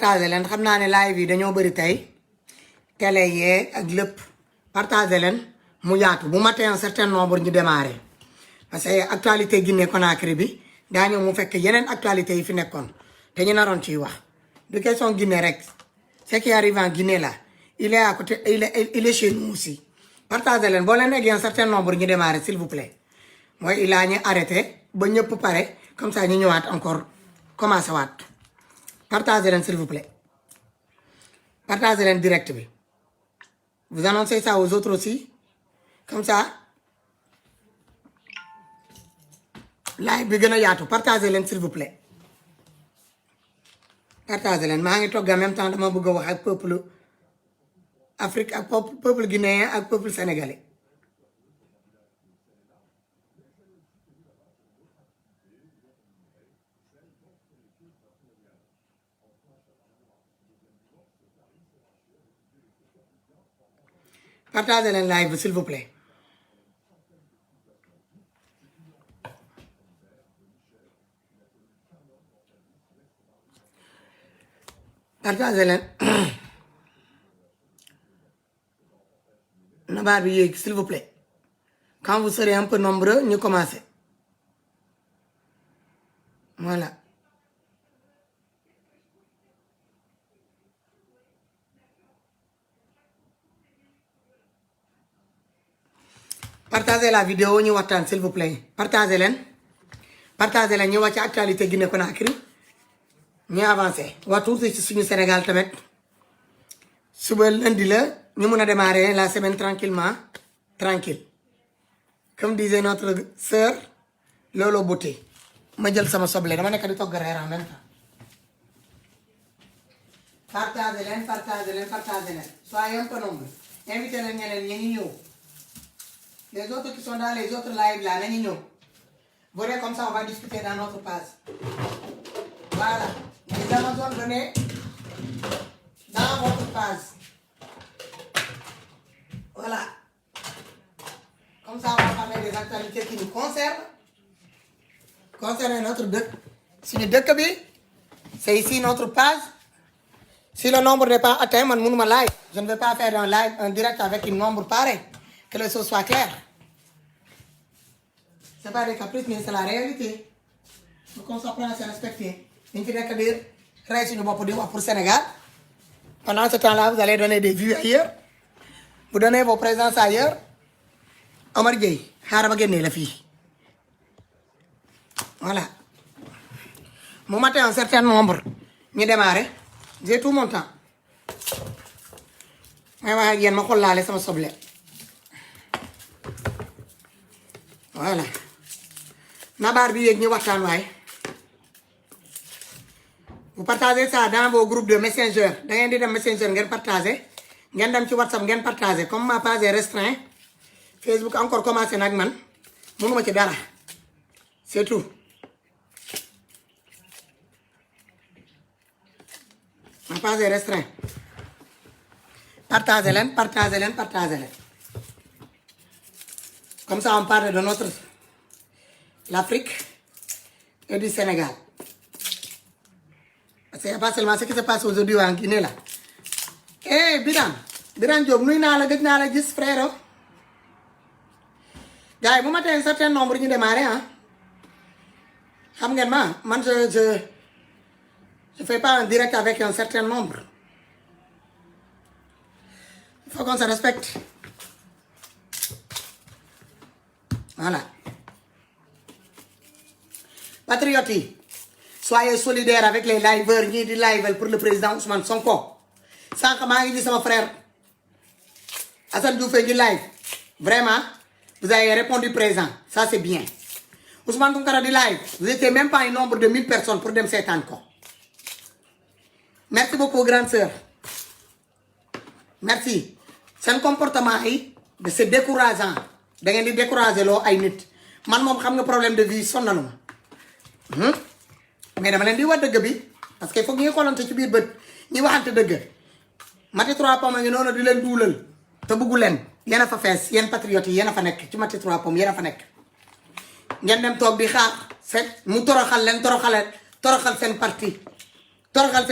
partagé leen xam naa ne live yi dañoo bëri tey télé yee ak lépp partagé leen mu yaatu bu matee un certain nombre ñu démarré parce que actualité Guinée Conakry bi daa ñëw mu fekk yeneen actualité yi fi nekkoon te ñu naroon ciy wax du question Guinée rek ce qui arrive en Guinée là il est à côté il est chez nous aussi partagé leen boo leen eggee un certain nombre ñu démarré s'il vous plaît mooy il a ñu arrêté ba ñëpp pare comme ça ñu ñëwaat encore commencé waat partagez leen s'il vous plaît partagez leen direct bi vous annoncez ça aux autres aussi comme ça live bi gën a yaatu partagez leen s'il vous plaît partagez leen maa ngi togg en même temps dama bëgg a wax ak peuple Afrique ak peuple guinéen ak peuple sénégalais partagez leen live s'il vous plaît partagez leen na baat bi yéeg s'il vous plaît quand vous serez un peu nombreux ñu commencer voilà partagez la vidéo ñu waxtaan s'il vous plaît partagez leen ñu wax ci actualité Guinée Conakry ñu avancé wax tuuti ci suñu Sénégal tamit suba lundi la ñu mën a démarrer la semaine tranquillement tranquille comme disait notre sœur Lolo Beauté ma jël sama soble dama nekk di togg reer en même temps partagez leen soyez un peu nombreux invité leen ñeneen ñi ñu ñëw les autres qui sont dans les autres lives là nañu ñëw venez comme ça on va discuter dans notre page voilà les Amazones venez dans votre page voilà comme ça on va parler des actualités qui nous concernent notre dëkk suñu dëkk bi c'est ici notre page si le nombre n'est pas atteint man mënuma live je ne vais pas faire un live un direct avec un nombre pareil que les choses soient claires c'est pas des caprices mais c'est la réalité faut qu'on s'apprenne à se respecter ñu fi nekk di rey suñu bopp di wax pour Sénégal pendant ce temps-là vous allez donner des vues ailleurs vous donnez vos présences ailleurs Omar Gueye xaaral ma génnee la fii voilà mu matin un certain nombre ñu démarrer j'ai tout mon temps may wax ak yéen ma xollaale sama soble voilà nabaar bi yéeg ñu waxtaan waay vous partagez ça dans vos groupes de messenger da ngeen di dem messenger ngeen partager ngeen dem ci WhatsApp ngeen partager comme ma page est restreint Facebook encore commencé nag man mënuma ci dara c'est tout ma page est restreint partagez leen comme ça on parle de notre l'Afrique et du Sénégal parce qu'il n'y a pas seulement ce qui se passe aujourd'hui en Guinée là Birane Diop nuy naa la gëj naa la gis frère gars yi bu ma tee un certain nombre ñu démarré xam ngeen ma man je fais pas un direct avec un certain nombre il faut qu'on se respecte voilà patriotes yi soyez solidaires avec les liveurs ñii di live pour le président Ousmane Sonko sànq maa ngi gis sama frère Assane Diouf ngi live vraiment vous avez répondu présent ça c'est bien Ousmane Tounkara di live vous étiez même pas un nombre de 1000 personnes pour dem seetaan ko merci beaucoup grande sœur merci seen comportement yi de c'est décourageant da ngeen di décourager loo ay nit man moom xam nga problème de vie sonnalu ma mais dama leen di wax dëgg bi parce que il faut ñuy xoolante ci biir bët ñuy waxante dëgg Mati 3 Pommes a ngi noonu di leen duulal te bëggu leen yéen a fa fees yéen patriotes yi yéen a fa nekk ci Mati 3 Pommes yéen a fa nekk ngeen dem toog di xaar seen mu toroxal leen toroxal seen parti toroxal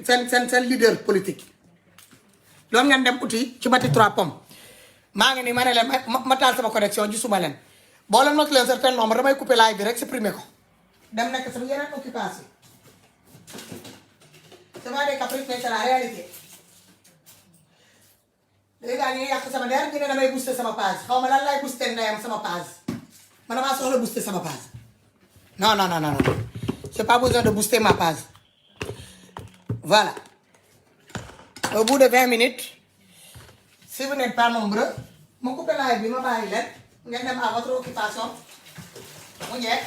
seen seen leader politique loolu ngeen dem uti ci bati 3 pommes maa ngi nii ma ne leen ma taal sama connexion gisuma leen boo leen noté leen certain nombre damay couper live bi rek supprimer ko dem nekk sama yeneen occupation c'est pas des caprices mais c'est la réalité léegi daal ñu yàq sama der ñu ne damay booster sama page xaw ma lan lay booster ndeyam sama page man damaa soxla booster sama page non non non non j'ai pas besoin de booster ma page voilà au bout de 20 minutes si vous n'êtes pas nombreux ma coupe live bi ma bàyyi leen ngeen dem à votre occupation mu jeex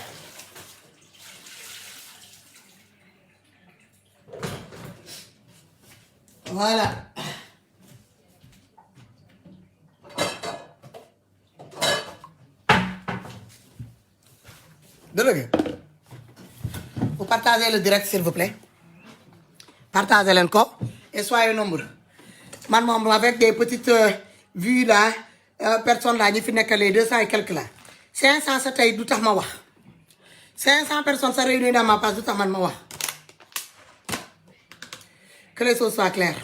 voilà dëgg vous partagez le direct s'il vous plaît partagez leen ko et soyez nombreux man moom avec des petites vues là personnes là ñi fi nekk les 200 et quelques là 500 sa tey du tax ma wax 500 personnes sa réunion dans ma page du tax man ma wax que les choses soient claires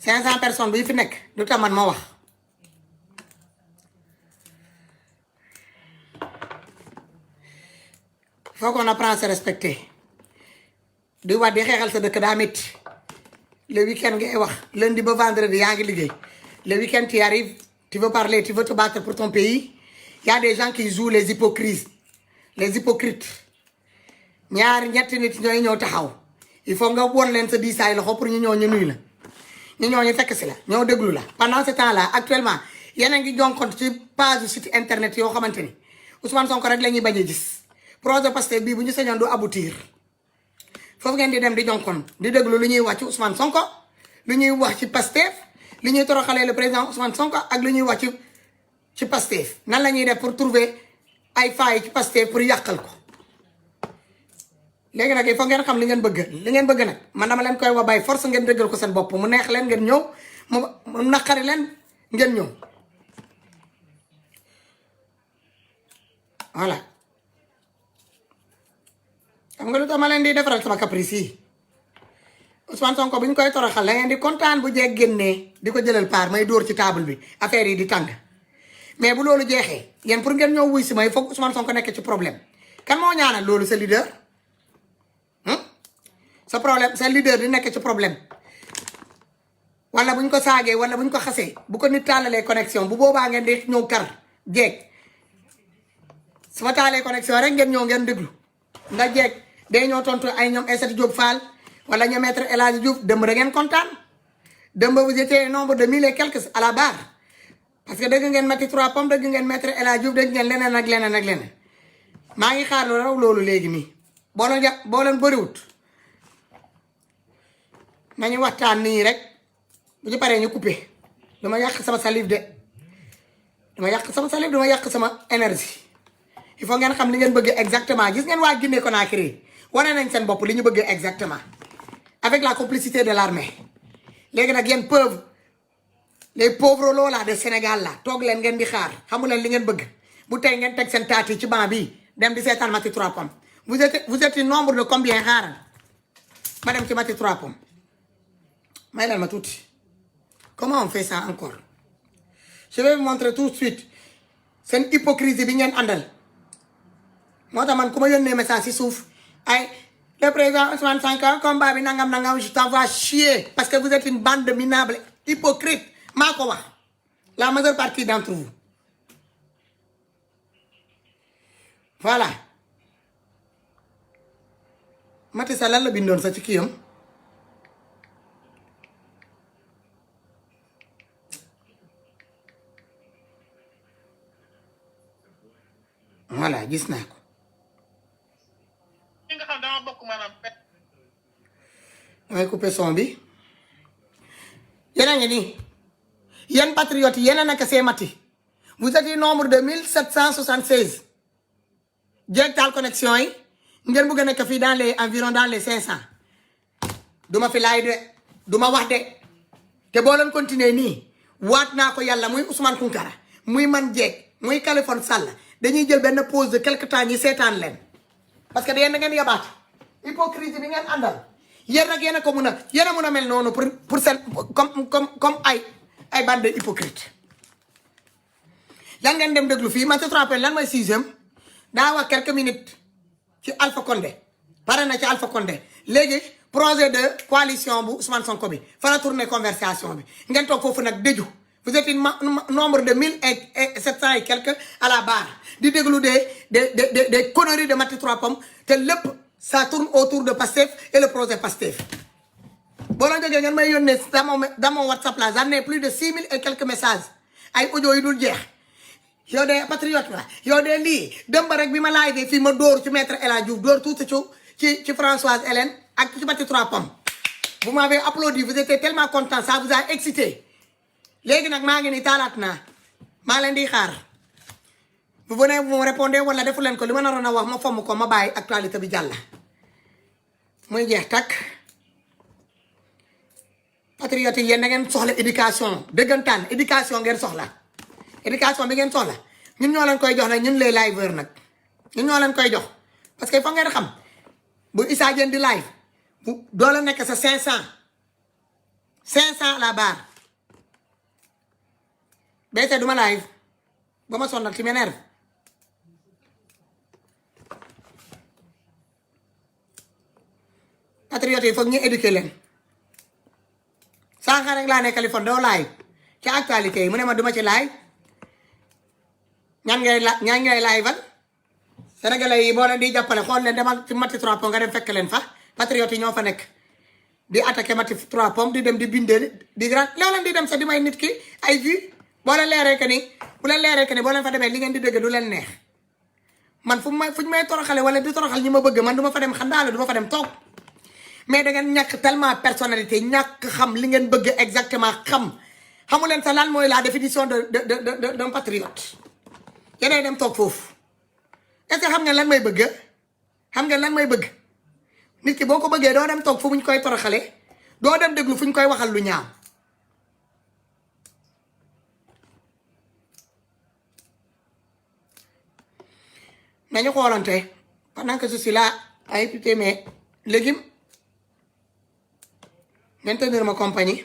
500 personnes bu fi nekk du tax man ma wax faut qu'on apprend à se respecter di wax di xeexal sa dëkk daa métti le week-end ngay wax lundi ba vendredi yaa ngi liggéey le week-end tu arrives tu veux parler tu veux te battre pour ton pays y a des gens qui jouent les hypocrites ñaari ñetti nit ñooy ñëw taxaw il faut nga won leen sa diisaay loxo pour ñu ñëw ñu nuyu la ñu ñëw ñu fekk si la ñëw déglu la pendant ce temps là actuellement yéen a ngi jonkoon ci page site internet yoo xamante ni Ousmane Sonko rek la ñuy bañ a gis projet Pastef bii bu ñu sañoon du aboutir foofu ngeen di dem di jonkon di déglu lu ñuy wax ci Ousmane Sonko lu ñuy wax ci Pastef lu ñuy toroxalee le président Ousmane Sonko ak lu ñuy wax ci Pastef nan la ñuy def pour trouver ay failles ci Pastef pour yàqal ko léegi nag il faut ngeen xam li ngeen bëgg nag man dama leen koy wax bay force ngeen déggal ko seen bopp mu neex leen ngeen ñëw mu naqari leen ngeen ñëw voilà xam nga lu tax ma leen di defaral sama caprice yi Ousmane Sonko bu ñu koy toroxal la ngeen di kontaan bu jeeg génnee di ko jëlal paar may dóor ci table bi affaire yi di tàng mais bu loolu jeexee yéen pour ngeen ñëw wuy si may foog Ousmane Sonko nekk ci problème kan moo ñaanal loolu sa leader sa problème sa leader di nekk ci problème wala bu ñu ko saagee wala bu ñu ko xasee bu ko nit tàllalee connexion bu boobaa ngeen di ñëw kar jeeg su ma taalee connexion rek ngeen ñëw ngeen déglu nga jeeg day ñoo tontu ay ñoom Aïssatou Diop Fall wala ñoom maître El Hadji Diouf dëmb da ngeen kontaan dëmb vous étiez nombre de 1000 et quelques à la barre parce que dëgg ngeen Mati 3 pommes dëgg ngeen maître El Hadji Diouf dëgg ngeen leneen ak leneen ak leneen maa ngi xaar lu raw loolu léegi nii boo leen bëriwut nañu waxtaan nii rek bu ñu paree ñu coupé dama yàq sama salive de dama yàq sama énergie il faut ngeen xam li ngeen bëgg exactement gis ngeen waa Guinée Conakry wane nañ seen bopp li ñu bëgg exactement avec la complicité de l'armée léegi nag yéen les pauvres loola de Sénégal la toog leen ngeen di xaar xamu leen li ngeen bëgg bu tey ngeen teg seen taat yi ci banc bi dem di seetaan Mati 3 pommes vous êtes nombre de combien xaaral ma dem ci Mati 3 pommes may leen ma tuuti comment on fait ça encore je vais vous montrer tout de suite seen hypocrisie bi ngeen àndal moo tax man ku ma yónnee message ci suuf ay le président Ousmane Sonko combat bi nangam je t'envoie chier parce que vous êtes une bande de minables hypocrites maa ko wax la majeure partie d'entre vous voilà Macky Sall lan la bindoon sa ci kiyam voilà gis naa ko damay couper son bi yéen a ngi nii yéen patriotes yéen a nekk see Mati vous êtes nombre de 1776 Digital connexion yi ngeen bëgg a nekk fii dans les environ dans les 500 duma fi laay de duma wax de te boo leen continuer nii waat naa ko yàlla muy Ousmane Tounkara muy man jeeg muy Khalifa Sall dañuy jël benn pause de quelque temps ñi seetaan leen parce que yéen da ngeen yabaat hypocrisie bi ngeen àndal yéen nag yéen a ko mun a mel noonu pour seen comme ay bande de hypocrite lan ngeen dem déglu fii man te rappelle lan mooy 6e daa wax quelques minutes ci Alpha Condé pare na ci Alpha Condé léegi projet de coalition bu Ousmane Sonko bi fa la tourner conversation bi ngeen toog foofu nag dëju vous êtes nombre de 1700 et quelques à la barre di déglu des conneries de Maty Trois Pommes te lépp ça tourne autour de Pastef et le projet Pastef boo la jógee ngeen may yónnee dans mon WhatsApp là j'en ai plus de 6000 et quelques messages ay audio yu dul jeex yow de patriote la yow de lii dem ba rek bi ma live fii ma dóor ci maître El Hadji Diouf dóor tuuti ci Françoise Hélène ak ci Maty Trois Pommes vous m'avez applaudi vous étiez tellement content ça vous a excité léegi nag maa ngi ni taalaat naa maa leen di xaar vous venez vous me répondez wala defu leen ko li ma naroon a wax ma fomm ko ma bàyyi actualité bi jàll muy jeex takk patriote yi yéen da ngeen soxla éducation dëggantaan éducation ngeen soxla éducation bi ngeen soxla ñun ñoo leen koy jox nag ñun les liveurs nag ñun ñoo leen koy jox parce que fa ngeen xam bu Issa Diène di live bu doo la nekk sa 500 à la barre béykat du ma live ba ma sonal ci m'énerve patriote yi foog ñu éduquer leen sànq rek laa ne Californie doo live ci actualité yi mu ne ma duma ci live ñaan ngay live al sénégalais yi boo leen di jàppale xool leen demal ci Maty Trois Pommes nga dem fekk leen fa patriote yi ñoo fa nekk di attaqué Maty Trois Pommes di dem di bindee di grand loolu leen di dem sax di may nit ki ay vues boo leen leeree que ni boo leen fa demee li ngeen di dégg du leen neex man fu ñu may toroxale wala di toroxal ñi ma bëgg man du ma fa dem xandaale du ma fa dem toog mais da ngeen ñàkk tellement personnalité ñàkk xam li ngeen bëgg exactement xamu leen sa lan mooy la définition d'un patriote yéenay dem toog foofu est-ce que xam nga lan may bëgg xam nga lan may bëgg nit ki boo ko bëggee doo dem toog fu ñu koy toroxale doo dem déglu fu ñu koy waxal lu ñaaw nañu xoolante pendant que je suis là à écouter mes légumes maintenir ma compagnie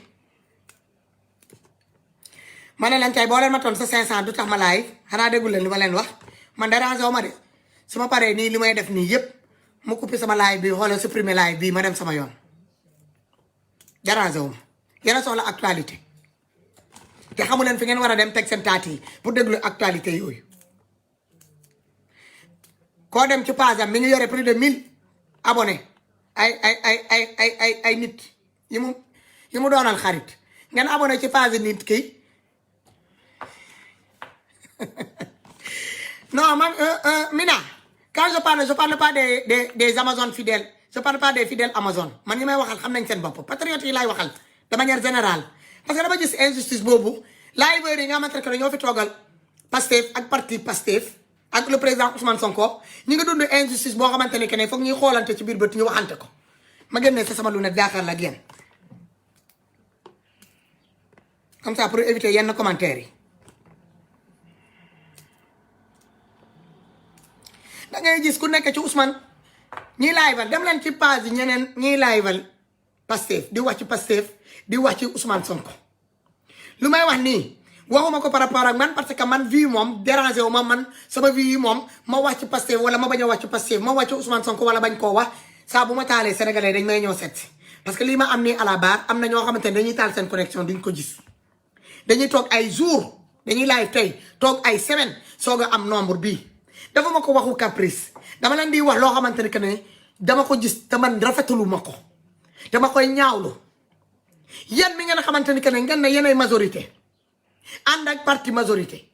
ma ne leen tey boo leen ma toon sa 500 du tax ma laay xanaa déggul leen li ma leen wax man dérange wu ma de su ma paree nii li may def nii yëpp mu coupé sama live bi xoolal supprimer live bii ma dem sama yoon dérange wu ma yéen a soxla actualité te xamu leen fi ngeen war a dem teg seen taat yi pour déglu actualité yooyu koo dem ci page am mi ngi yore plus de 1000 abonnés ay nit yi mu doonal xarit ngeen abonné ci page nit ki non man Mina quand je parle pas des Amazones fidèles je parle pas des fidèles Amazon man ñi may waxal xam nañ seen bopp patriotes yi laay waxal de manière générale parce que dama gis injustice boobu liveurs yi nga xamante ne ñoo fi toogal Pastef ak parti Pastef ak le président Ousmane Sonko ñi nga dund injustice boo xamante ne que ne foog ñuy xoolante ci biir bët ñu waxante ko ma génnee sa sama lunette jàkkaar la ak yéen comme ça pour éviter yenn commentaires yi da ngay gis ku nekk ci Ousmane ñiy laayval dem leen ci page yi ñeneen ñiy laayval Pastef di wax ci Pastef di wax ci Ousmane Sonko lu may wax nii waxuma ko par rapport ak man parce que man vie moom dérangé wu ma man sama vie yi moom ma wax ci Pastef wala ma bañ a wax ci Pastef ma wax ci Ousmane Sonko wala bañ koo wax saa bu ma taalee sénégalais dañ may ñëw seet parce que lii ma am nii à la barre am na ñoo xamante ne dañuy taal seen connexion duñ ko gis dañuy toog ay jours dañuy live tey toog ay semaine soog a am nombre bii dafa ma ko waxu caprice dama leen di wax loo xamante ne que ne dama ko gis te man rafetalu ma ko dama koy ñaawlu yéen mi ngeen xamante ni que ne ngeen ne yéenay majorité ànd ak parti majorité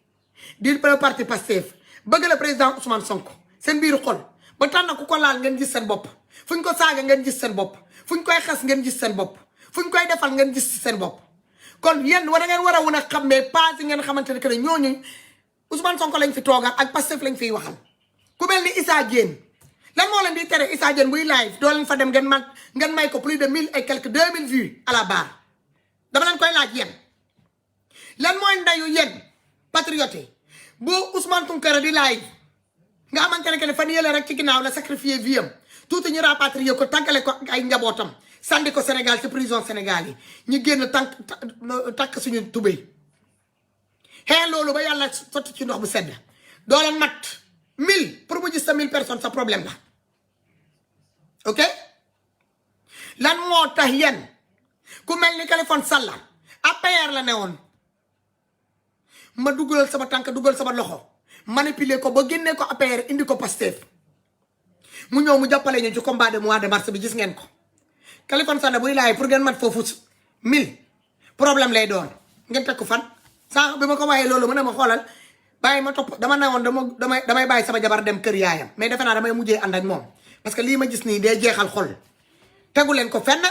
di parti Pastef bëgg la président Ousmane Sonko seen biiru xol ba tax na ku ko laal ngeen gis seen bopp fu ñu ko saaga ngeen gis seen bopp fu ñu koy xas ngeen gis seen bopp fu ñu koy defal ngeen gis seen bopp kon yéen war ngeen war a mun a xam ne pas yi ngeen xamante ne que ne ñooñu Ousmane Sonko lañ fi toogal ak Pastef lañ fiy waxal ku mel ni Issa Diène lan moo leen di tere Issa Diène buy live doo leen fa dem ngeen may ko plus de 1000 et quelques 2000 vues à la barre dama leen koy laaj yéen lan mooy ndayu yéen patriote bu Ousmane Tounkara di live nga xamante ne que fan yële rek ci ginnaaw la sacrifier vie am tuuti ñu rapatrier ko tàggale ko ay njabootam sandi ko Sénégal ci prison Sénégal yi ñu génn takk suñu tubéy xëy loolu ba yàlla sotti ci ndox bu sedd doo leen mat 1000 pour mu gis sa 1000 personnes sa problème la ok lan moo tax yéen ku mel ni Kaliphone Sall APR la ne woon ma dugal sama tànk dugal sama loxo manipuler ko ba génnee ko APR indi ko Pastef mu ñëw mu jàppale ñu ci combat de mois de mars bi gis ngeen ko Kaliphone Sall buy laay pour ngeen mat foofu 1000 problème lay doon ngeen teg ko fan sànq bi ma ko waxee loolu mu ne ma xoolal bàyyi ma topp dama ne woon damay bàyyi sama jabar dem kër yaayam mais defe naa damay mujjee ànd ak moom parce que lii ma gis nii day jeexal xol tegu leen ko fenn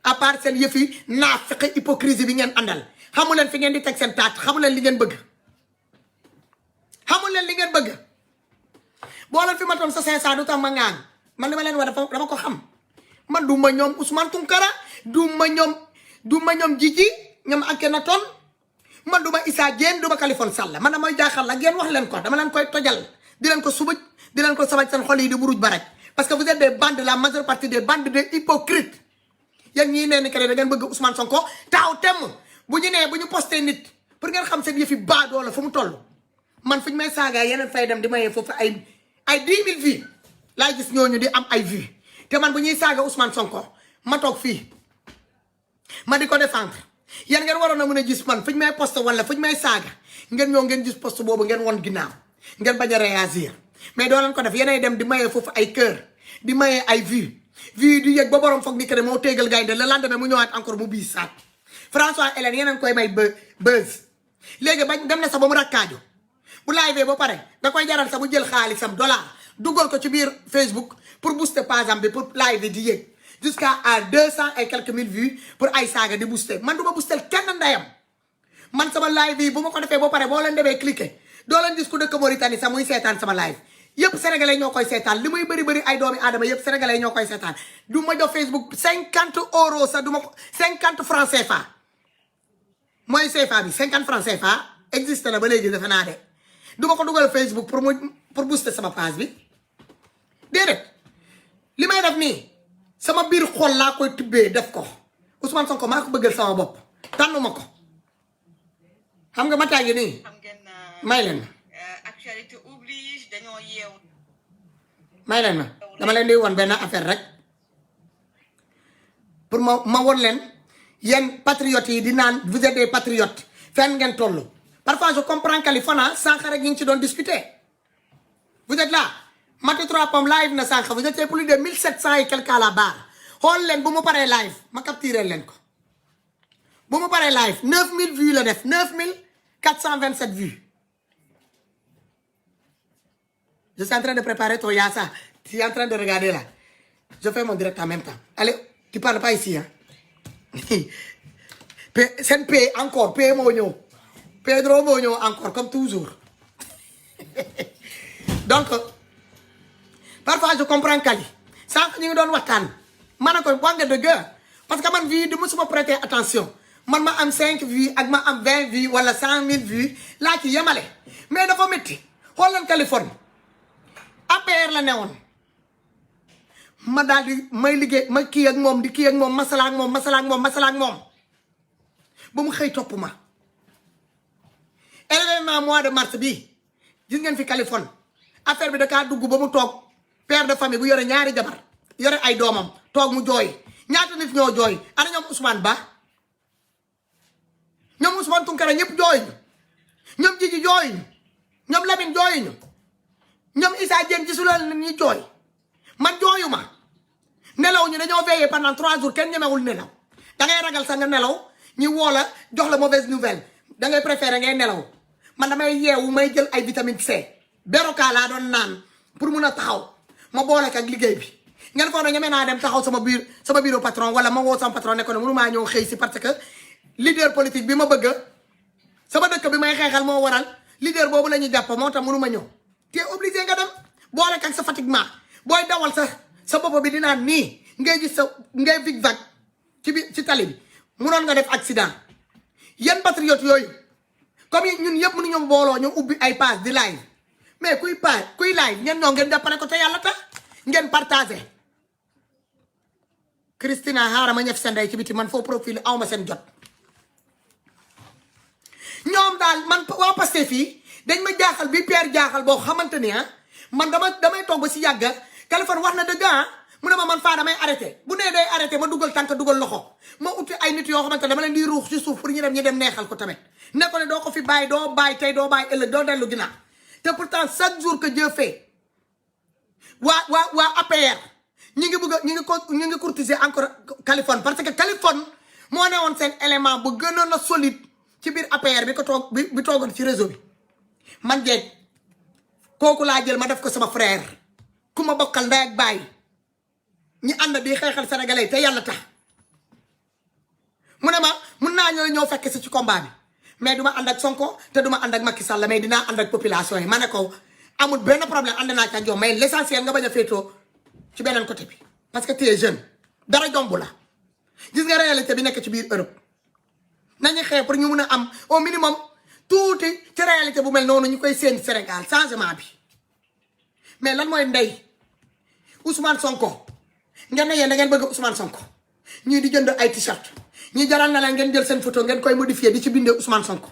à part seen yëf yi naafeq hypocrisie bi ngeen àndal xamu leen fi ngeen di teg seen taat xamu leen li ngeen bëgg xamul leen li ngeen bëgg boo leen fi matoon sa 500 du tax ma ŋaan man li ma leen wax dama ko xam man du ma ñoom Ousmane Tounkara du ma ñoom Jiji ñoom Akhenaton man du ma Issa Diène du ma Kaliphone Sall man damay jaaxal la ngeen wax leen ko dama leen koy tojal di leen ko subuj di leen ko sabaj seen xol yi di buruj baraj parce que vous êtes des bandes la majeure partie des bandes de hypocrites yéen ñii nee ni que da ngeen bëgg Ousmane Sonko taaw temm bu ñu nee bu ñu posté nit pour ngeen xam seen yëfi baadoo la fu mu toll man fu ñu may saaga yeneen fay dem di mayee foofu ay 10 000 vues laay gis ñooñu di am ay vues te man bu ñuy saaga Ousmane Sonko ma toog fii ma di ko défendre yéen ngeen waroon a mën a gis man fu ñu may poste wala fu ñu may saaga ngeen ñëw ngeen gis poste boobu ngeen won ginnaaw ngeen bañ a réagir mais doo leen ko def yeneen dem di mayee foofu ay cœur di mayee ay vues di yëg ba borom foog ni que moo téegal gaynde le lendemain mu ñëwaat encore mu bii saat François Hélène yeneen koy may buzz léegi bañ dem na sax ba mu rakkaaju bu live ba pare da koy jaral sax bu jël xaalisam dollar dugal ko ci biir Facebook pour booster page am bi pour live di yéeg jusqu'à 200 et quelques mille vues pour ay saaga di booster man du ma booster kenn ndayam man sama live yi bu ma ko defee ba pare boo leen demee cliquer doo leen gis ku dëkk Mauritanie sax muy seetaan sama live yëpp sénégalais ñoo koy seetaan li muy bëri ay doomi aadama yëpp sénégalais ñoo koy seetaan du ma jox Facebook 50 euros sax du ma ko 50 francs CFA mooy CFA bi 50 francs CFA existe na ba léegi defe naa de du ma ko dugal Facebook pour booster sama page bi déedéet li may def nii sama biir xol laa koy tibbee def ko Ousmane Sonko maa ko bëggal sama bopp tànnuma ko xam nga mataa ngi nii may leen ma actualité oblige dañoo yeew may leen ma dama leen di woon benn affaire rek pour ma won leen yéen patriotes yi di naan vous êtes des patriotes fenn ngeen toll parfois je comprends Kaliphone sànq rek ñu ngi ci doon discuter vous êtes là Maty 3 Pommes live na sànq vous étiez plus de 1700 et quelques à la barre xool leen bu mu paree live ma capturé leen ko bu mu paree live 9000 vues la def 9427 vues je suis en train de préparer ton yassa tu es en train de regarder là je fais mon direct en même temps allez tu parles pas ici hein seen P encore P moo ñëw Pedro moo ñëw encore comme toujours donc parfois je comprends Kali sànq ñu ngi doon waxtaan ma ne ko wax nga dëgg parce que man vie du musuma prêter attention man ma am 5 vues ak ma am 20 vues wala 100 000 vues laa ci yemale mais dafa métti xool leen Kaliphone APR la newoon ma daal di may liggéey ma kii ak moom di kii ak moom masala ak moom ba mu xëy topp ma événement mois de mars bi gis ngeen fi Kaliphone affaire bi da kaa dugg ba mu toog père de famille bu yore ñaari jabar yore ay doomam toog mu jooy ñaata nit ñoo jooy ana ñoom Ousmane Ba ñoom Ousmane Tounkara ñëpp jooy ñu ñoom Jiji jooy ñu ñoom Lamine jooy ñu ñoom Issa Diène gisulal nit ñi jooy man jooyu ma nelaw ñu dañoo veillé pendant 3 jours kenn ñemewul nelaw da ngay ragal sax nga nelaw ñu woo la jox la mauvaise nouvelle da ngay préféré ngay nelaw man damay yeewu may jël ay vitamine C beroka laa doon naan pour mun a taxaw ma boole ak liggéey bi ngeen foog ne ñeme naa dem taxaw sama bureau patron wala ma woo sama patron ne ko ne mënu maa ñëw xëy si parce que leader politique bi ma bëgg sama dëkk bi may xeexal moo waral leader boobu la ñuy jàpp moo tax mënu ma ñëw te obligé nga dem boole ak sa fatiguement booy dawal sa bopp bi dinaa nii ngay gis ngay zigzag ci tali bi munoon nga def accident yéen patriotes yooyu comme ñun yëpp mënuñu booloo ñu ubbi ay page di live mais kuy live ngeen ñoo ngeen jàppale ko te yàlla tax ngeen partagé Christina xaaral ma ñëf sa ndey ci biti man foo profil awma seen jot ñoom daal man waa Pastef fii dañ ma jaaxal bi Pierre jaaxal boo xamante ni man damay toog ba si yàgga Kaliphone wax na dëgg mu ne ma man faa damay arrêté bu nee day arrêté ma dugal tànk dugal loxo ma uti ay nit yoo xamante dama leen di ruux ci suuf pour ñu dem neexal ko tamit ne ko ne doo ko fi bàyyi doo bàyyi tey doo bàyyi ëllëg doo dellu ginnaaw te pourtant chaque jour que Dieu fait waa APR ñi ngi courtiser encore Kaliphone parce que Kaliphone moo ne woon seen élément bu gënoon a solide ci biir APR bi toogoon ci réseau bi man jeeg kooku laa jël ma def ko sama frère ku ma bokkal ndey ak baay ñi ànd di xeexal sénégalais te yàlla tax mu ne ma mun naa ñëw fekk si ci combat bi mais duma ànd ak Sonko te duma ànd ak Macky Sall mais dinaa ànd ak population yi ma ne ko amul benn problème ànd naa ca ñoom mais l'essentiel nga bañ a féetoo ci beneen côté bi parce que tu es jeune dara jomb la gis nga réalité bi nekk ci biir Europe nañu xeex pour ñu mun a am au minimum tuuti ci réalité bu mel noonu ñu koy seen Sénégal changement bi mais lan mooy ndey Ousmane Sonko ngeen ne yéen da ngeen bëgg Ousmane Sonko ñii di jënd ay t-shirt ñii jaral na leen ngeen jël seen photo ngeen koy modifier di ci bindee Ousmane Sonko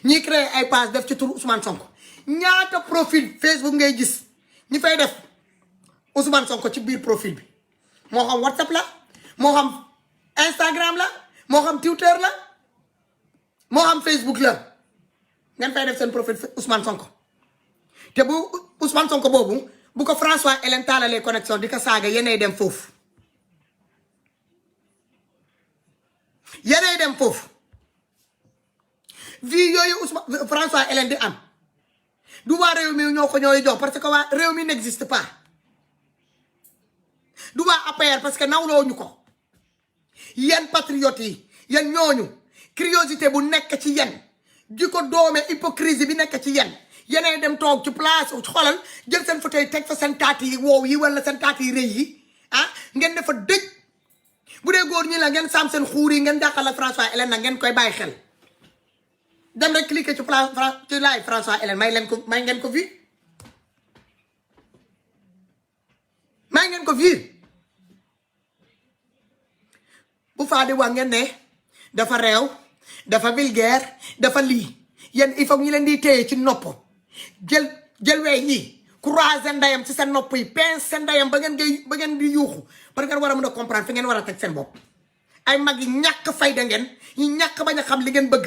ñii créé ay page def ci tur Ousmane Sonko ñaata profil Facebook ngay gis ñi fay def Ousmane Sonko ci biir profil bi moo xam WhatsApp la moo xam Instagram la moo xam Twitter la moo xam Facebook la ngeen fay def seen profil Ousmane Sonko te bu Ousmane Sonko boobu bu ko François Hélène taalalee connexion di ko saaga yeneen dem foofu vie yooyu Ousmane François Hélène di am du waa réew mi ñoo ko ñooy jox parce que waa réew mi n'existe pas du waa APR parce que nawloo ñu ko yéen patriotes yi yéen ñooñu curiosité bu nekk ci yéen di ko doome hypocrisie bi nekk ci yéen yeneen dem toog ci place xoolal jël seen fauteuil teg fa seen taat yi woow yi wala seen taat yi rëy yi ngeen defa dëj bu dee góor ñi la ngeen saam seen xuur yi ngeen jàqal ak François Hélène nag ngeen koy bàyyi xel dem rek cliquer ci live François Hélène may ngeen ko fii may ngeen ko fii bu faa di wax ngeen ne dafa réew dafa vulgaire dafa lii yéen il faut ñu leen di téye ci nopp jël wey yi croiser ndayam ci seen nopp yi pince seen ndayam ba ngeen di yuuxu parce que ngeen war a mën a comprendre fi ngeen war a teg seen bopp ay mag yi ñàkk fayda ngeen yi ñàkk bañ a xam li ngeen bëgg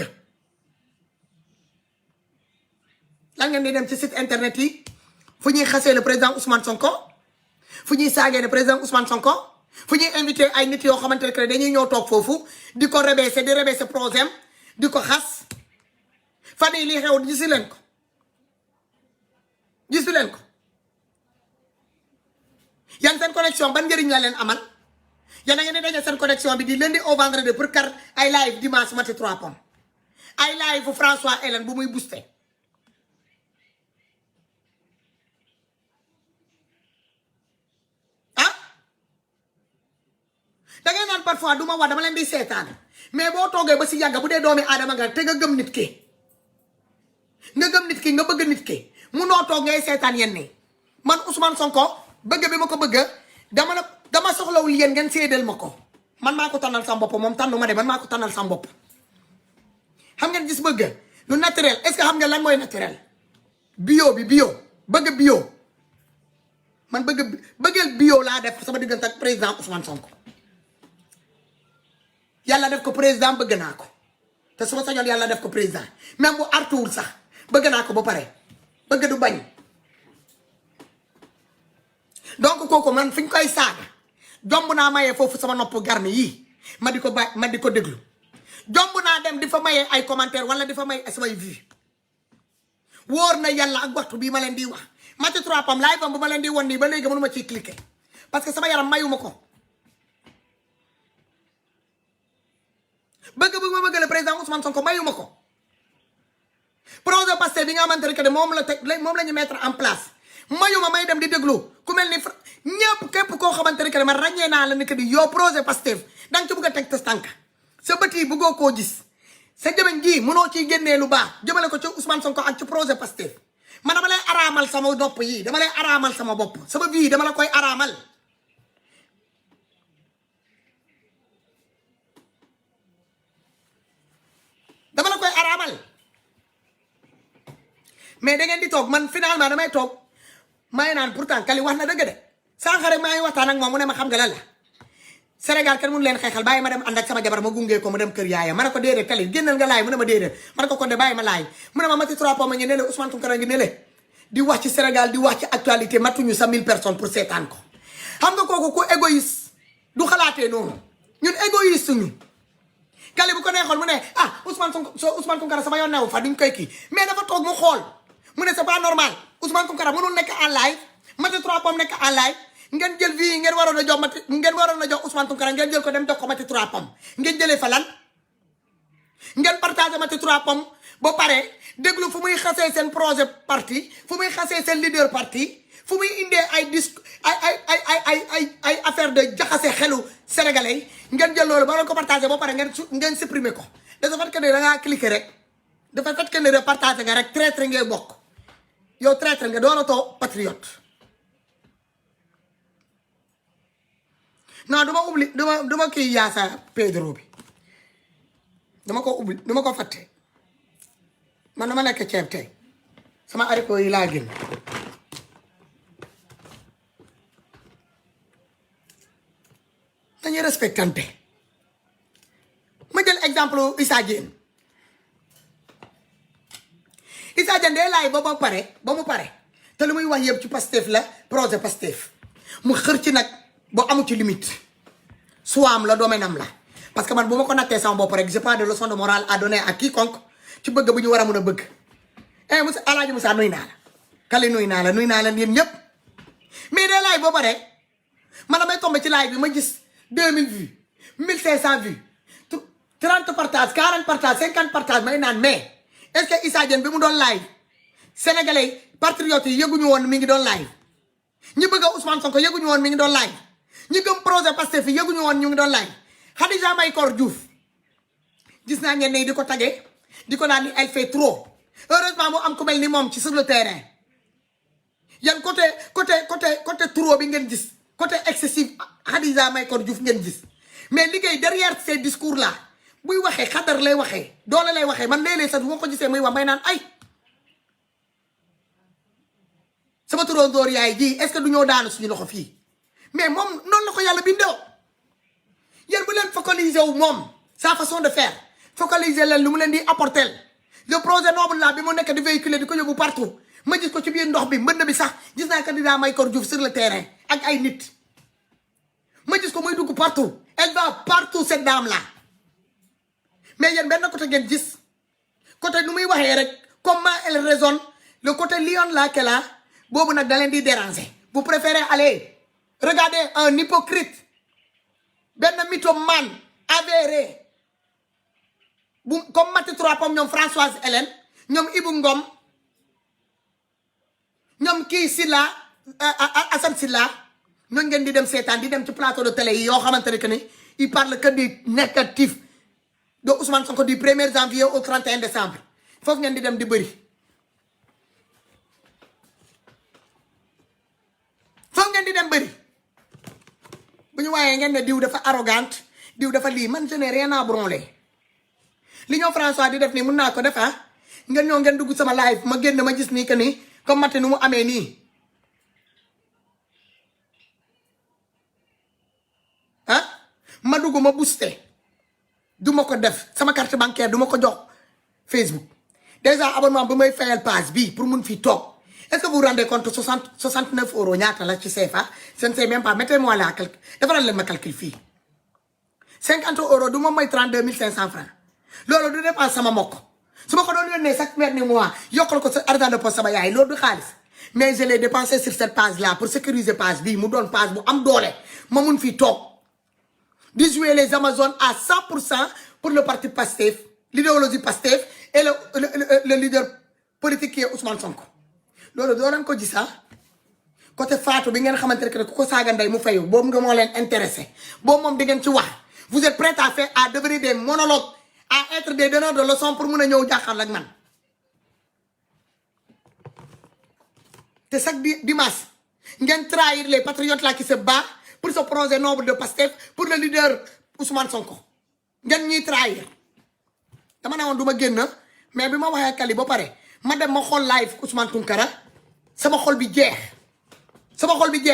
lan ngeen di dem ci site internet yi fu ñuy xasee le président Ousmane Sonko fu ñuy saagee le président Ousmane Sonko fu ñuy invité ay nit yoo xamante ne dañuy ñëw toog foofu di ko rebaisser projet di ko xas fan yii lii xew gisu leen ko yan seen connexion ban njëriñ la leen amal yéen a ngeen di daje seen connexion bi di lundi au vendredi pour kar ay live dimanche mati 3 pommes ay live bu François Hélène bu muy booster da ngeen naan parfois du ma wax dama leen di seetaan mais boo toogee ba si yàgga bu dee doomi aadama nga te nga gëm nit ki nga bëgg nit ki munoo toog ngay seetaan yenn nii man Ousmane Sonko bëgg bi ma ko bëgg dama soxlawul yéen ngeen séedal ma ko man maa ko tànnal sama bopp moom tànnu ma de man maa ko tànnal sama bopp xam ngeen gis bëgg lu naturel est-ce que xam nga lan mooy naturel bio bëgg bio man bëggeel bio laa def sama diggante ak président Ousmane Sonko yàlla def ko président bëgg naa ko te su ma sañoon yàlla def ko président même bu artuwul sax bëgg naa ko ba pare bëgg du bañ donc kooku man fi ñu koy saaga jomb naa mayee foofu sama nopp garmi yii ma di ko déglu jomb naa dem di fa mayee ay commentaire wala di fa may samay vues wóor na yàlla ak waxtu bii ma leen di wax Maty 3 Pommes live am bu ma leen di won nii ba léegi mënuma ciy cliquer parce que sama yaram mayuma ko bëgg ma bëgg le président Ousmane Sonko mayuma ko projet Pastef bi nga xamante ne que moom la ñu mettre en place mayuma may dem di déglu ku mel ni ñëpp képp koo xamante ne que man ràññee naa la ne que di yow projet Pastef da nga ci bëgg a teg tànk sa bët yi bëggoo koo gis sa jëmeñ ji mënoo ciy génnee lu baax jëmale ko ci Ousmane Sonko ak ci projet Pastef man dama lay araamal sama nopp yi dama lay araamal sama bopp sama vie dama la koy araamal dama la koy araamal mais da ngeen di toog man finalement damay toog may naan pourtant Kali wax na dëgg de sànq rek maa ngi waxtaan ak moom mu ne ma xam nga lan la Sénégal kenn mënu leen xeexal bàyyi ma dem ànd ak sama jabar ma gungee ko mu dem kër yaayam ma ne ko déedéet Kali génnal nga laay mu ne ma déedéet ma ne ko kon de bàyyi ma laay mu ne ma Mati trois pommes ngi ne le Ousmane Tounkara ngi ne le di wax ci Sénégal di wax ci actualité matuñu sa 1000 personnes pour seetaan ko xam nga kooku ku égoïste du xalaatee noonu ñun égoïste ñu Kali bu ko neexoon mu ne ah Ousmane Tounkara sama yoon newu fa duñ koy kii mais dafa toog mu xool mu ne c'est pas normal Ousmane Tounkara mënul nekk en live Mati trois pommes nekk en live ngeen jël vie ngeen waroon a jox Mati ngeen waroon a jox Ousmane Tounkara ngeen jël ko dem jox ko Mati trois pommes ngeen jëlee fa lan ngeen partagé Mati trois pommes ba pare déglu fu muy xasee seen projet parti fu muy xasee seen leader parti fu muy indee ay disque ay affaire de jaxase xelu sénégalais ngeen jël loolu ba doon ko partagé ba pare ngeen supprimer ko de ce fait que ne da ngaa cliquer rek dafa fait que ne de partagé nga rek traître ngay bokk yow traître nga doonatoo patriote. non duma kii yaasa Pedro bi dama ko fàtte man dama lekk ceeb tey sama haricot yi laa génn dañuy respectante ma jël exemple Issa Diène day laay ba mu pare te lu muy wax yëpp ci Pastef la projet Pastef mu xër ci nag boo amu ci limite suwaam la domaine am la parce que man bu ma ko nattee sama bopp rek j'ai pas de leçon de morale à donner à quiconque ci bëgg bu ñu war a mun a bëgg Moussa Alaaji Moussa nuy naa la Kali nuy naa la yéen ñëpp mais day laay boo pare man damay tombé ci laay bi ma gis 2000 vues 1500 vues 30 partages 40 partages 50 partages may naan mais est-ce que Issa Diène bi mu doon live sénégalais patriotes yi yëguñu woon mi ngi doon live ñi bëgg a Ousmane Sonko yëguñu woon mi ngi doon live ñi gëm projet Pastef fi yëguñu woon ñu ngi doon live Khadija Mahécor Diouf gis naa ñenn yi di ko tagee di ko naan ni elle fait trop heureusement mu am ku mel ni moom ci sur le terrain yan côté trop bi ngeen gis côté excessif Khadija Mahécor Diouf ngeen gis mais liggéey derrière ces discours là buy waxee xadar lay waxee doole lay waxee man léeg-léeg sax bu ma ko gisee muy wax may naan ay sama turandoor yaay ji est-ce que du ñoo daanu suñu loxo fii mais moom noonu la ko yàlla bindoo yéen bu leen focaliser wu moom sa façon de faire focaliser leen lu mu leen di apporter le projet noble là bi mu nekk di véhiculer di ko yóbbu partout ma gis ko ci biir ndox bi mbënd bi sax gis naa candidat Mahécor Diouf sur le terrain ak ay nit ma gis ko muy dugg partout elle va partout cette dame là mais yéen benn côté ngeen gis côté nu muy waxee rek comment elle raisonne le côté lion là qu'elle a boobu nag da leen di déranger vous préférez aller regarder un hypocrite benn mythomane avéré bu comme Mati trois pommes ñoom Françoise Hélène ñoom Ibou Ngom ñoom kii Silla Assane Silla ñooñu ngeen di dem seetaan di dem ci plateau de télé yi yoo xamante ne que ni il parle que du négatif de Ousmane Sonko du 1er janvier au 31 décembre foofu ngeen di dem di bëri foofu ngeen di dem bëri bu ñu waayee ngeen ne diw dafa arrogante diw dafa lii man je n'ai rien à branler li ñoo François di def nii mun naa ko def ngeen ñoo ngeen dugg sama live ma génn ma gis nii que ni comme Mati nu mu amee nii ma dugg ma booster du ma ko def sama carte bancaire du ma ko jox Facebook déjà abonnement bi may fayal page bii pour mun fii toog est-ce que vous vous rendez compte 69 euros ñaata la ci CFA je ne sais même pas mettez-moi la calcul defaral leen ma calcul fii 50 euros du moom mooy 32 500 francs loolu du dépense sama mokk su ma ko doon yónnee chaque dernier mois yokkal ko sa argent de poche sama yaay loolu du xaalis mais je l'ai dépensé sur cette page là pour sécuriser page bii mu doon page bu am doole ma mun fii toog di jouer les Amazones à 100% pour le parti Pastef l'idéologie Pastef et le leader politique qui est Ousmane Sonko loolu doo leen ko gis côté Fatou bi ngeen xamante ne ku ko saaga ndey mu fayu boobu nga moo leen intéressé boobu moom di ngeen ci wax vous êtes prêts à devenir des monologues à être des donneurs de leçons pour mun a ñëw jàkkaarloo ak man te chaque dimanche ngeen trahir les patriotes là qui se battent pour ce projet noble de Pastef pour le leader Ousmane Sonko ngeen ñuy trahir dama ne woon du ma génn mais bi ma waxee Kali ba pare ma dem ma xool live Ousmane Tounkara sama xol bi jeex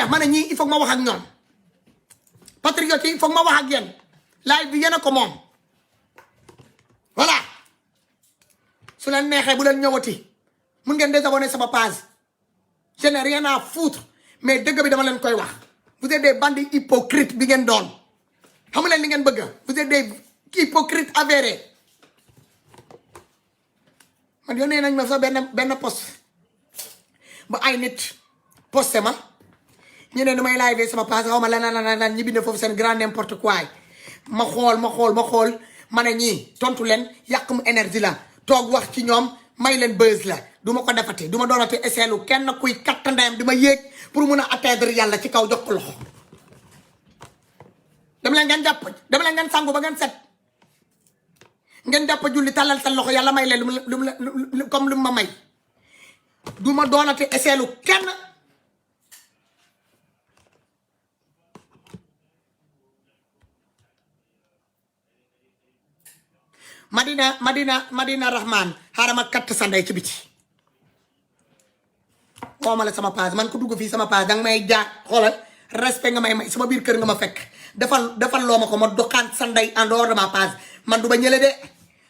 ma ne ñii il faut ma wax ak ñoom patriotes yi il faut ma wax ak yéen live bi yéen a ko moom voilà su leen neexee bu leen ñëwati mun ngeen désabonner sama page je n'ai rien à foutre mais dëgg bi dama leen koy wax vous êtes des bandits hypocrites bi ngeen doon xamu leen li ngeen bëgg vous êtes des hypocrites avérés man yónnee nañ ma fa benn post ba ay nit posté ma ñu ne nu may live sama page xaw ma lan ñi bind foofu seen grand n'importe quoi ma xool ma ne ñii tontu leen yàq mu énergie la toog wax ci ñoom may leen buzz la du ma ko defati du ma doonati esseelu kenn kuy katt ndeyam di ma yéeg pour mun a atteindre yàlla ci kaw jox ko loxo dama leen ngeen jàpp dama leen ngeen sangu ba ngeen set ngeen jàpp julli talal sa loxo yàlla may leen lu comme lu ma may du ma doonati esseelu kenn Madina Rahman xaaral ma katt sa ndey ci biti xooma la sama page man ko dugg fii sama page danga may xoolal respect nga may sama biir kër nga ma fekk defal loo ma ko ma doxaan sa ndey en dehors de ma page man du ba ñële de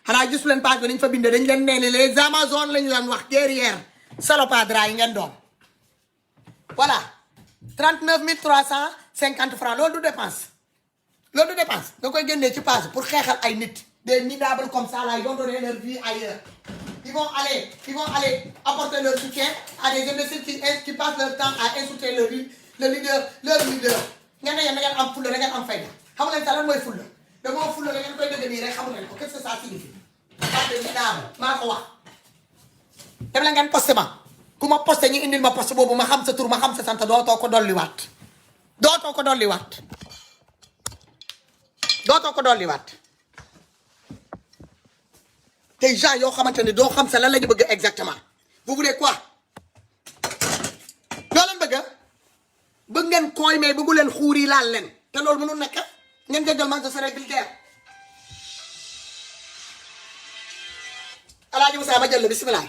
xanaa gisu leen page bi dañ fa bindee dañ leen nee les Amazones lañu leen wax guerrière salopardra yi ngeen doon voilà 39 350 francs loolu du dépense nga koy génnee ci page pour xeexal ay nit des minables comme ça là ils vont donner leur vie ailleurs ils vont aller apporter leur soutien à des imbéciles qui passent leur temps à insulter leur leader ngeen ne yéen da ngeen am fulla da ngeen am fayda xamu leen sax lan mooy fulla damoo fulla da ngeen koy dëgg nii rek xamu leen ko qu'est-ce que ça signifie parce que minable maa ko wax dem la ngeen posté ma ku ma posté ñu indil ma poste boobu ma xam sa tur ma xam sa sant dootoo ko dolliwaat te gens yoo xamante ne doo xam sa lan la ñu bëgg exactement vous voulez quoi loo leen bëgg ngeen kooy mais bëggu leen xuur yi laal leen te loolu mënul nekk ngeen jëgal man sa serait vulgaire Alaaji Moussa ma jël la bismillah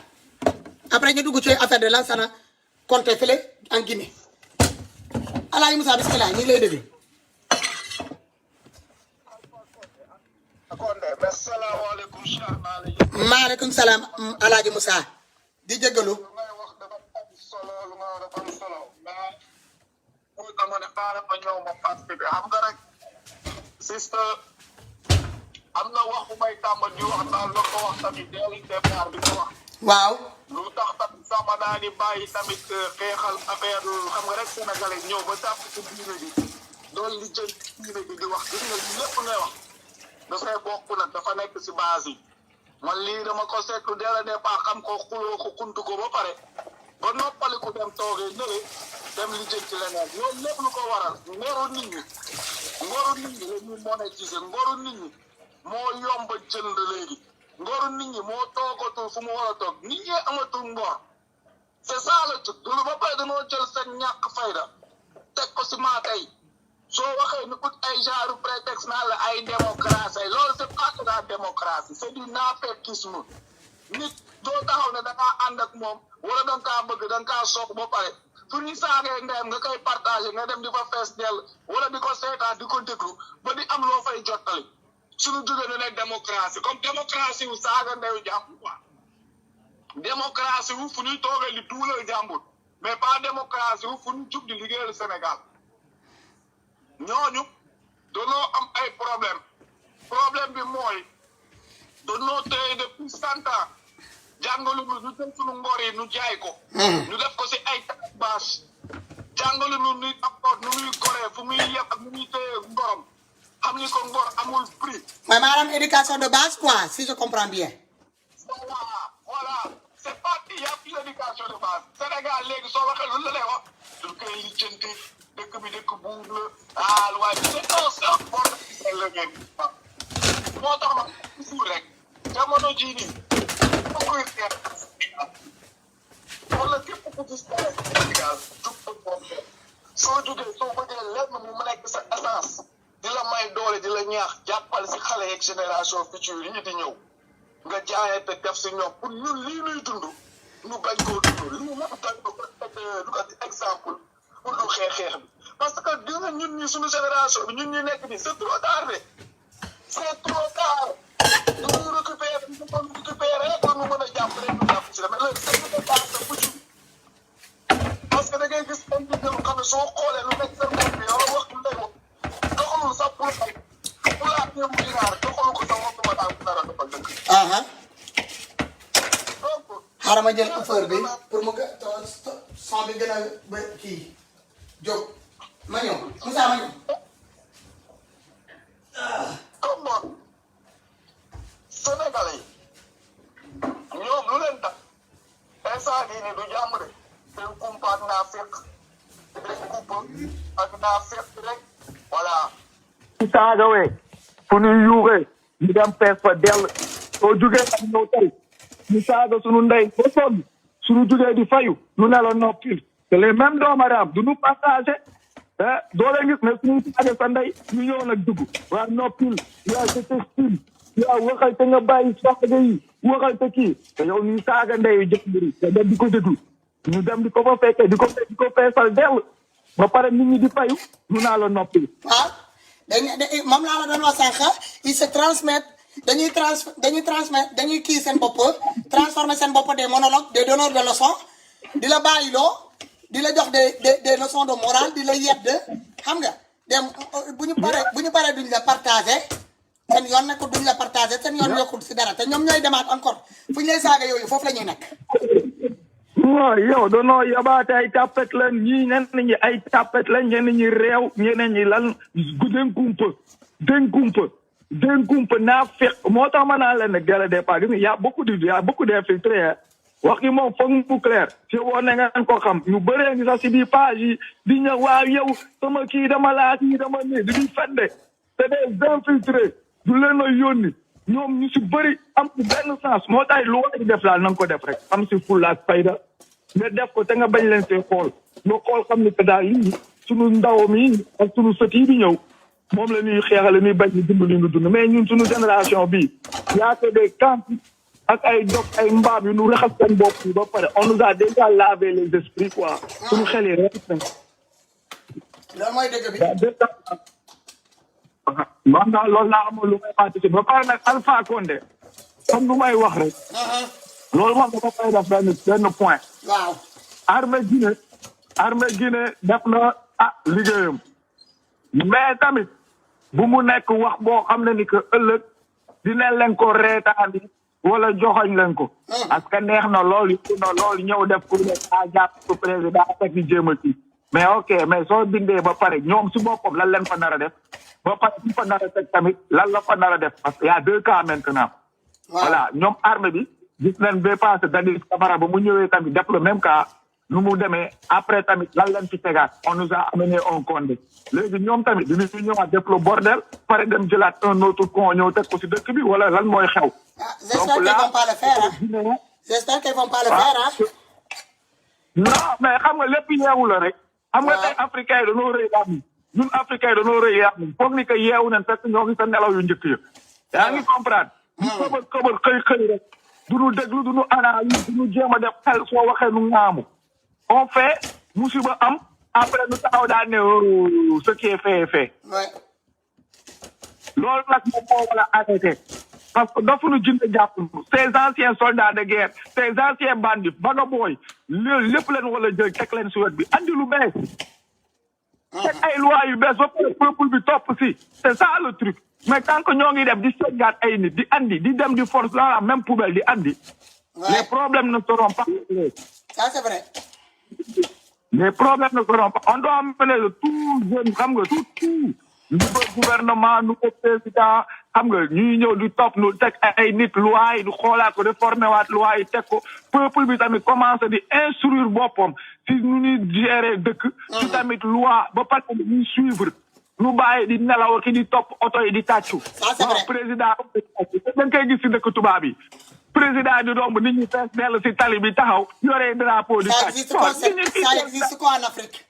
après ñu dugg ci affaire de Lansana Conté fële en Guinée Alaaji Moussa bismillah ñu ngi lay déglu. maaleykum salaam Alaaji Moussa di jégalu. am na wax bu may tàmbal di wax daal la ko wax tamit dès le départ bi ko wax. waaw. lu tax tamit sama naa ni bàyyi tamit xeexal affaire xam nga rek sénégalais ñëw ba tàpp ci diine bi doon li jël diine bi di wax gis nga lépp ngay wax dafay bokk nag dafa nekk si base yi man lii dama ko seetlu dès le départ xam ko xuloo ko xuntu ko ba pare ba noppaliku dem toogee nële dem li jël ci leneen loolu lépp lu ko waral ngoru nit ñi la ñuy monétiser ngoru nit ñi moo yomba jënd léegi ngoru nit ñi moo toogatul fu mu war a toog nit ñi amatul ngor c'est ça le truc loolu ba pare dañoo jël seen ñàkk fayda teg ko si maa tey soo waxee ni ut ay genre prétexte naa la ay démocratie loolu c'est pas de la démocratie c'est du naaféqisme nit doo taxaw ne da ngaa ànd ak moom wala da nga kaa bëgg da nga kaa soog ba pare fu ñu saagee ndeyam nga koy partagé nga dem di fa fees dell wala di ko seetaan di ko déglu ba di am loo fay jottali suñu jógee ne nekk démocratie comme démocratie wu saaga ndeyu jàmbur quoi démocratie wu fu ñuy toogee li duulal jàmbur mais pas démocratie wu fu ñu jug di liggéeyal Sénégal ñooñu dañoo am ay problème bi mooy dañoo téye depuis 100 ans jàngalu ñu jël suñu ngor yi nu jaay ko ñu def ko si ay bâche jàngalu ñu nuy apporte nu muy goree fu muy yeb ak nu muy téye ngorom xam ni ko ngor amul prix. mooy maanaam éducation de base quoi si je comprends bien. voilà c'est pas il y a plus d'éducation de base Sénégal léegi soo waxee lu la lay wax duñ koy lijjanti dëkk bi dëkk buur la waaye c'est un seul monde la ngeen moo tax ma toujours rek jamono jii nii ba koy xeex wala képp ku gis di la ñaax jàppal si xale yeeg génération future yi di ñëw nga jaayante def si ñoom pour ñun lii nuy dund ñu bañ koo dund lii moo tax du ko exemple pour du xeex bi parce que gis nga ñun ñi suñu génération bi ñun ñi nekk nii c'est trop tard de c'est trop tard ñu récupérer ñu ko récupérer rek ñu mën a jàppale ñu jàpp si la mais léegi c'est trop tard sa futur parce que da ngay gis ay nit yoo xam ne soo xoolee lu nekk seen bopp bi yow wax lu lay wax doxalul sax pour ay pour la ñëw ginaar doxalul ko sax wax duma daan dara dafa dëgg. donc. xaaral ma jël affaire bi pour mu son bi gën a ba kii jóg ma ñëw Moussa ma ñëw. comme moom Sénégalais yi ñoom lu leen tax instant bii nii du jàmm de seen kumpa ak naa fekk seen kumpa ak naa fekk rek voilà. ci saagawee fu ñuy yuuxee ñu dem fees fa dell soo jugee ak ñëw tey ñu saaga suñu ndey ba sonn suñu jugee di fayu ñu ne la noppil te les mêmes doomaraam du ñu partagé doo leen gis ne suñu saaga sa ndey ñu ñëw nag dugg waa noppil yaa sa textile yaa waxal te nga bàyyi saaga yi waxal te kii te yow ñuy saaga ndeyu jëmbiri te dem di ko déglu ñu dem di ko fa fekkee di ko feesal dell ba pare nit ñi di fayu ñu naa la noppil. waaw moom laa la doon wax sànq ils se transmettent dañuy kii seen bopp transformer seen bopp des monologues des donneurs de leçons di la bàyyiloo di la jox des leçons de morale di la yedd xam nga dem bu ñu paree duñ la partagé seen yoon nekkul duñ la partagé seen yoon yokkul si dara te ñoom ñooy demaat encore fu ñu lay saaga yooyu foofu la ñuy nekk. waaw yow danoo yabaate ay tàppet lañ ñii ñenn ñi ay tàppet lañ ñenn ñi réew ñeneen ñi lan dénkumpa naa fekk moo tax ma naa leen ne dès le départ gis nga y a beaucoup d'infiltrés wax gi moom foog mu clair si woo ne ngeen ko xam ñu bëree ngi sax si biir page yi di ñëw waaw yow sama kii dama laa kii dama nii di ñu fende c'est des infiltrés du leen a yónni ñoom ñu si bëri am benn sens moo tax lu war def laal na nga ko def rek am si fulla ak fayda nga def ko te nga bañ leen see xool nga xool xam ni que daal lii sunu ndaw mi ak sunu sët yi di ñëw moom la ñuy xeexale ñuy bañ ñu dimbali ñu dund mais ñun sunu génération bii yaa ko des camps ak ay dog ay mbaam yu ñu raxas seen bopp yi ba pare on nous a déjà lavé les esprits quoi sunu xel yi rek nañ. loolu mooy dëgg bi. man daal loolu laa amoon lu may participer ba pare nag Alpha Condé comme lu may wax rek. loolu moom dafa fay def benn point. waaw. armée Guinée def na liggéeyam mais tamit bu mu nekk wax boo xam ne ni que ëllëg dina leen ko reetaani wala joxoñ leen ko. parce que neex na loolu ñëw def pour ne jàpp ko président fekk di jéem a kii mais ok mais soo bindee ba pare ñoom si boppam lan leen fa nar a def ba pare su fa nar a teg tamit lan la fa nar a def parce que y a 2 cas maintenant. voilà ñoom armée bi gis nañ ba passé Dadis Camara ba mu ñëwee tamit def le même cas nu mu demee après tamit lan leen fi tegaat on nous a amené un Condé léegi ñoom tamit dinañu ñëwaat def le bordel pare dem jëlaat un autre con ñëw teg ko si dëkk bi wala lan mooy xew. j'espère qu'ils vont pas le faire j'espère qu'ils vont pas le faire non mais xam nga lépp yeewu la rek. xam nga tey africain yi dañoo rëy yaa ñun africain yi dañoo rëy yaa foog ni que yeewu nañ fekk ñoo ngi sa nelaw yu njëkk ya. yaa ngi comprendre. ñu këbal xëy rek du ñu déglu du ñu analyse du ñu jéem a def xel soo waxee nu ŋaamu. on fait musiba am après nu taxaw daal ne ce qui est fait est fait. loolu nag moom moo war a arrêté parce que dafa nu jënd jàpp ces anciens soldats de guerre ces anciens bandits vagabonds loolu lépp leen wala jël teg leen si wet bi andi lu bees. teg ay loi yu bees ba pare peuple bi topp si c'est ça le truc mais tant que ñoo ngi def di seggaat ay nit di andi di dem di force dans la même poubelle di andi. les problèmes ne seront pas réglés. ça c'est vrai. les problèmes ne seront pas on doit mener le tout jeune xam nga tout nouveau gouvernement nouveau président xam nga ñuy ñëw di topp nu teg ay nit loi yi di xoolaat ko réformer waat loi yi teg ko peuple bi tamit commencé di instruire boppam si nu ñuy gérer dëkk. si tamit loi ba pare ñuy suivre lu bàyyi di nelaw ki di topp oto yi di tàccu. ça c'est vrai président dañ koy gis si dëkk tubaab yi. président di romb nit ñi fees dell si tali bi taxaw yore drapeau di tàcc. ça existe quoi en Afrique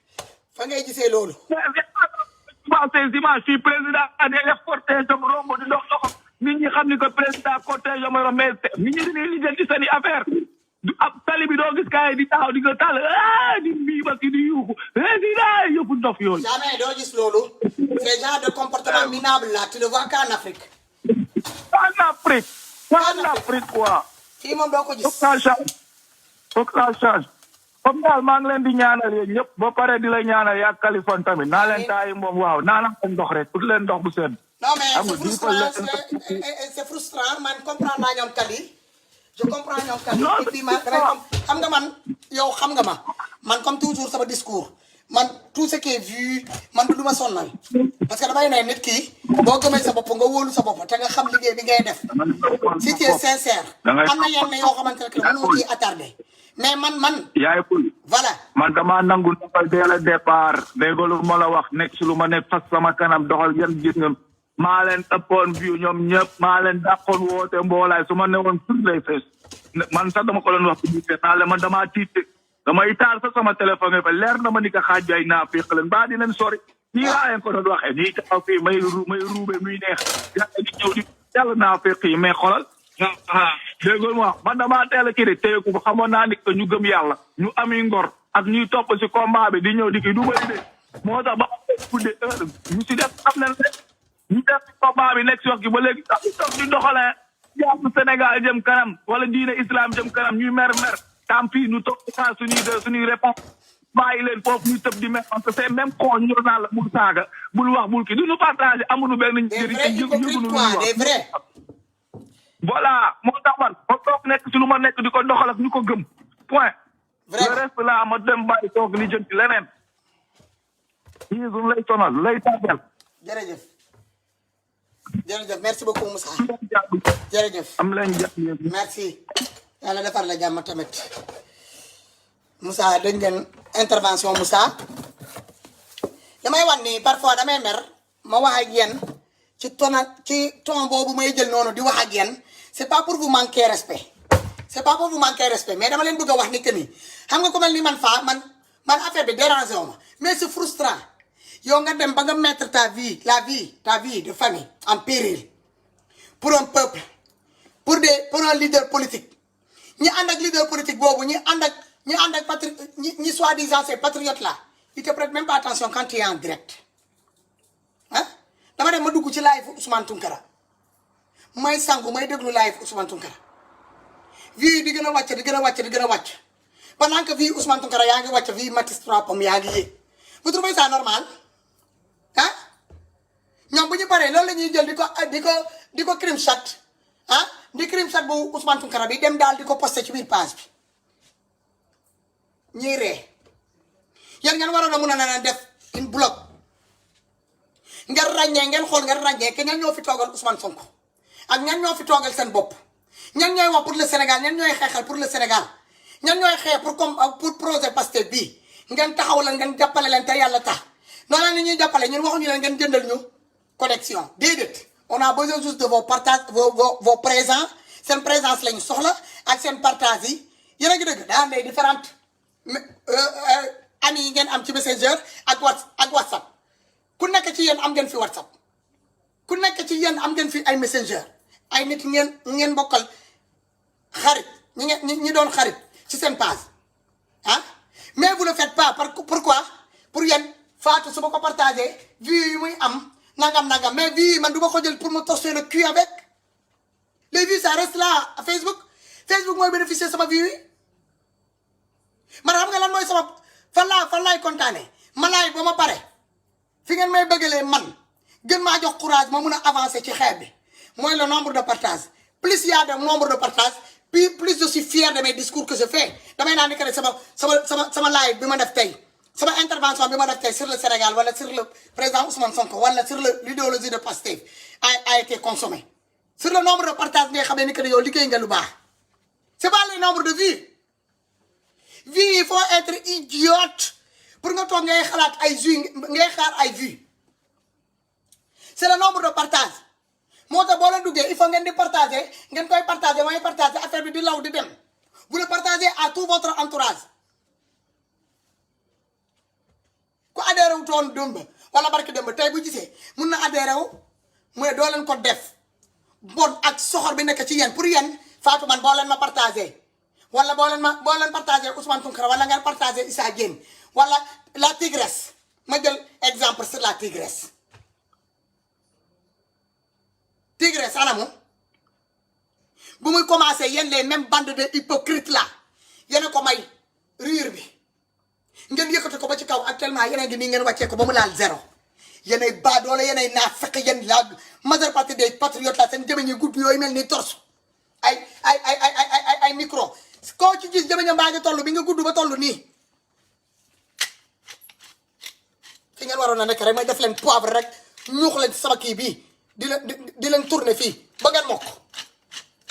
fa ngay gisee loolu. pas ces images fii président day def cortège am romb di dox dox nit ñi xam ni que président cortège am mais nit ñi dañuy lijjanti seen i affaire du ab tali bi doo gis kaay di taxaw di nga tàll di mbii ba ki di yuuxu président yëpp dof yooyu. jamais doo gis loolu. ces genre de comportement minable là tu le vois qu'en Afrique. en Afrique quoi. fii moom doo ko gis. foog ça change. comme daal maa ngi leen di ñaanal yéen ñëpp ba pare di la ñaanal yaa Kaliphone tamit naa leen taay moom waaw naa leen ndox rek pour leen ndox bu sedd. non mais c'est frustrant man comprendre naa ñoom Kali. je comprends ñoom Kali. et puis man xam nga man yow xam nga ma man comme toujours sama discours man tout ce qui est vu man du ma sonnal parce que damay ne nit ki boo gëmee sa bopp nga wóolu sa bopp te nga xam liggéey bi ngay def si tu es sincère am na yenn yoo xamante ne mënoo ciy attardé mais man. yaay bul. voilà man damaa nangu ndoxal dès le départ dégg lu ma la wax nekk si lu ma nekk fas sama kanam doxal yan gis nga maa leen ëppoon view ñoom ñëpp maa leen dàqoon woote mboolaay su ma newoon sur les fesses man sax dama ko doon wax bu naa le man damaa tiite damay taal sax sama téléphone fa leer na ma ni ko xaaj ay naa féq leen baa dinañ sori nii laa leen ko doon waxee nii taxaw fii may ruube muy neex yàlla di ñëw di yàlla naa féq yi mais xolal déggul ma man damaa teel a kii de téyeku ko xamoon naa ni que ñu gëm yàlla ñu ami ngor ak ñuy topp si combat bi di ñëw di kii du bëri de moo tax ba gudde heure ñu si def xam ne ñu def si combat bi nekk si wax gi ba léegi sax toog di doxalee jàpp Sénégal jëm kanam wala diine islam jëm kanam ñuy mer tam fii ñu toog saa suñuy réponse bàyyi leen foofu ñu tëb di mer parce que c'est même con ñu naan la bul saaga bul wax bul kii du ñu partagé amuñu benn njëriñ ak yëguñu wax voilà moo tax man ma toog nekk si lu ma nekk di ko doxal ak ñu ko gëm point. le reste là ma dem bàyyi toog li jëm ci leneen. yii du lay sonal lay tàggal. jërëjëf merci beaucoup Moussa. jërëjëf am leen jàpp merci. yàlla defar la jàmm tamit Moussa dégg ngeen intervention Moussa damay wax ni parfois damay mer ma wax ak yéen ci ton boobu may jël noonu di wax ak yéen c'est pas pour vous manquer respect mais dama leen bëgg a wax ni que ni xam nga ko mel ni man man affaire bi dérangé wu ma mais c'est frustrant yow nga dem ba nga mettre ta vie de famille en péril pour un peuple pour un leader politique ñi ànd ak leader politique boobu ñi ànd ak ñi soi-disant ces patriotes là ils te prêtent même pas attention quand tu es en direct ah dama dem ma dugg ci live Ousmane Tounkara may sangu may déglu live Ousmane Tounkara vie di gën a wàcc pendant que vie Ousmane Tounkara yaa ngi wàcc vie Matis Trapom yaa ngi yéeg vous trouvez ça normal ah ñoom bu ñu paree loolu la ñuy jël di ko crime chat ah di crime chat bu Ousmane Tounkara bi dem daal di ko posté ci biir page bi ñuy ree yéen ngeen waroon a mun a def une bloc ngeen xool que ñan ñoo fi toogal Ousmane Sonko ak ñan ñoo fi toogal seen bopp ñan ñooy wax pour le Sénégal ñan ñooy xeexal pour le Sénégal ñan ñooy xeex pour projet Pastef bii ngeen taxaw la ngeen jàppale leen te yàlla tax noonu la ñuy jàppale ñun waxuñu leen ngeen jëndal ñu connexion déedéet on a besoin juste de vos partages vos présents seen présence lañu soxla ak seen partage yi yéen a ngi dëgg daa am des différentes amis yi ngeen am ci Messenger ak WhatsApp ku nekk ci yéen am ngeen fi WhatsApp ku nekk ci yéen am ngeen fi ay Messenger ay nit ngeen bokkal xarit ñi doon xarit ci seen page ah mais vous le faites pas pourquoi pour yéen Fatou su ma ko partagé vues yi muy am nangam mais vues yi man du ma ko jël pour me torcher le cul avec les vues ça reste là à Facebook mooy bénéficier sama vues yi man xam nga lan mooy sama fan laay kontaane ma laay ba ma pare fi ngeen may bëggalee man gën maa jox courage ma mun a avancer ci xeex bi mooy le nombre de partages plus il y a de nombre de partages plus je suis fier de mes discours que je fais damay naan ni que sama live bi ma def tey sama intervention bi ma def tey sur le Sénégal wala sur le président Ousmane Sonko wala sur l'idéologie de Pastef a été consommée sur le nombre de partages bi nga xamee ni que yow liggéey nga lu baax c'est pas le nombre de vues il faut être idiote pour nga toog ngay xalaat ay vues ngay xaar ay vues c'est le nombre de partages moo tax boo la duggee il faut ngeen di partager ngeen koy partager mooy partager affaire bi di law di dem vous le partagez à tout votre entourage ku adhéré wu toon dëmb wala barki dem ba tey bu gisee mun na adhéré wu mooy doo leen ko def bon ak soxor bi nekk ci yéen pour yéen Fatou man boo leen ma partagé wala boo leen partagé Ousmane Tounkara wala ngeen partagé Issa Diène wala la tigresse ma jël exemple sur la tigresse anamu bu muy commencé yéen les mêmes bandes de hypocrites là yéen a ko may riir bi ngeen yëkkati ko ba ci kaw actuellement yéen a ngi nii ngeen wàccee ko ba mu laal zéro yéen ay baadoolo yéen ay naafeq yéen la majeure partie des patriotes la seen jëmeñ yu gudd yooyu mel ni torse ay micro koo ci gis jëmeñam baa ngi toll bi nga gudd ba toll nii fi ngeen waroon a nekk rek may def leen poivre rek ñuux leen sama kii bii di leen tourner fii ba ngeen mokk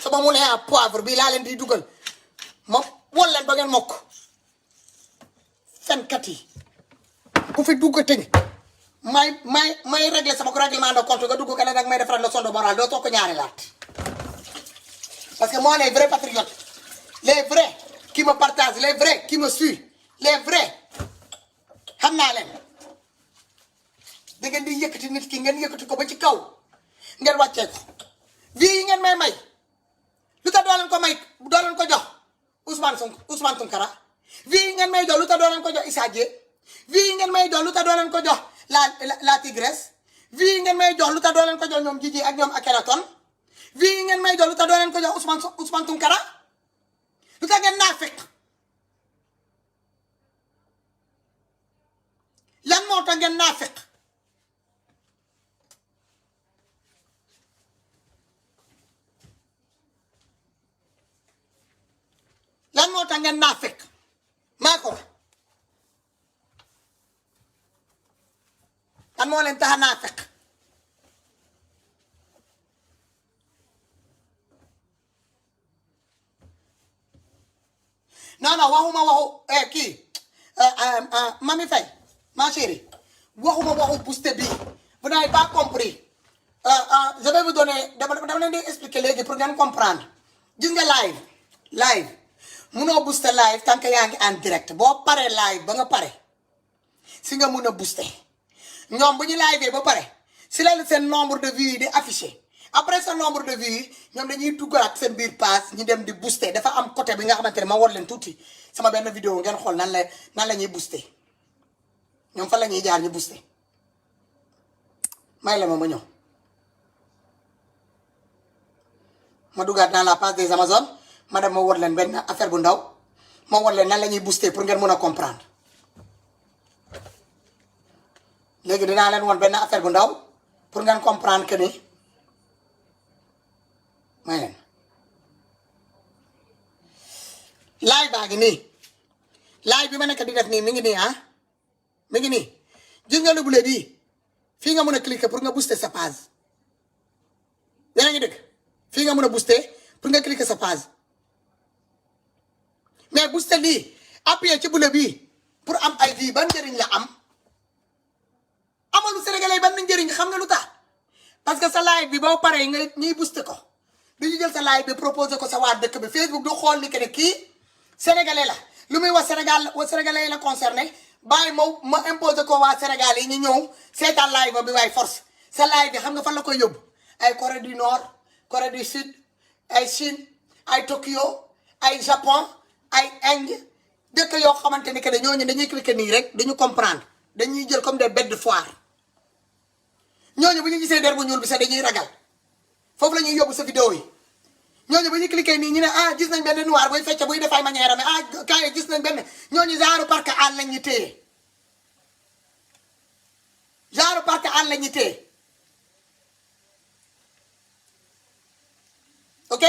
sama moulin à poivre bii laa leen di dugal ma wol leen ba ngeen mokk fenkat yi ku fi dugg tëñ may régler sama règlement de compte nga dugg ka ne nag may defaral leçon de morale doo toog ko ñaari laat parce que moi les vrais patriotes les vrais qui me partagent les vrais qui me suivent les vrais xam naa leen da ngeen di yëkkati nit ki ngeen yëkkati ko ba ci kaw ngeen wàccee ko vie yi ngeen may lu tax doo leen ko may doo leen ko jox Ousmane Tounkara vie yi ngeen may jox lu tax doo leen ko jox Issa Diène vie yi ngeen may jox lu tax doo leen ko jox la tigresse vie yi ngeen may jox lu tax doo leen ko jox ñoom Jiji ak ñoom Akhenaton vie yi ngeen may jox lu tax doo leen ko jox Ousmane Tounkara lu tax ngeen naafeq lan moo tax ngeen naafeq lan moo tax ngeen naafeq maa ko lan moo leen tax a naafeq non waxuma waxu kii Mami Faye ma chérie waxuma waxu booster bi vous n'avez pas compris je vais vous donner dama leen di expliquer léegi pour ngeen comprendre gis nga live munoo booster live tant que yaa ngi en direct boo paree live ba nga pare si nga mun a booster ñoom bu ñu live ba pare si la seen nombre de vues yi di affiché après ce nombre de vues yi ñoom dañuy duggaat seen biir pass ñu dem di booster dafa am côté bi nga xamante ne ma war leen tuuti sama benn vidéo ngeen xool nan la ñuy booster ñoom fan la ñuy jaar ñu booster may la ma ñëw ma duggaat dans la page des Amazones ma dem ma war leen benn affaire bu ndaw ma war leen nan la ñuy booster pour ngeen mën a comprendre léegi dinaa leen woon benn affaire bu ndaw pour ngeen comprendre que ni may leen live baa ngi nii live bi ma nekk di def nii mi ngi nii mi ngi nii gis nga lu bule bii fii nga mën a cliquer pour nga booster sa page yéen a ngi dëgg fii nga mën a booster pour nga cliquer sa page mais booster lii appuyer ci bule bii pour am ay vie ban njëriñ la am amalu Sénégalais ban njëriñ xam nga lu tax parce que sa live bi boo paree nga ñuy booster ko dañuy jël sa live bi proposé ko sa waa dëkk bi Facebook du xool ni que ne kii Sénégalais la lu muy wax Sénégalais la concerné bàyyi ma imposé ko waa Sénégal yi ñu ñëw seetaan live bi waaye force sa live bi xam nga fan la koy yóbbu ay Corée du Nord Corée du Sud ay Chine ay Tokyo ay Japon ay Inde dëkk yoo xamante ni que ne ñooñu dañuy cliquer nii rek dañu comprendre dañuy jël comme des bêtes de foire ñooñu bu ñu gisee der bu ñuul bi sax dañuy ragal foofu la ñuy yóbbu sa vidéo yi ñooñu bu ñu cliquer nii ñu ne gis nañ benn noir booy fecce buy def ay manière mais kaay gis nañ benn ñooñu genre parc àll lañ ñu téye genre parc àll lañ ñu téye ok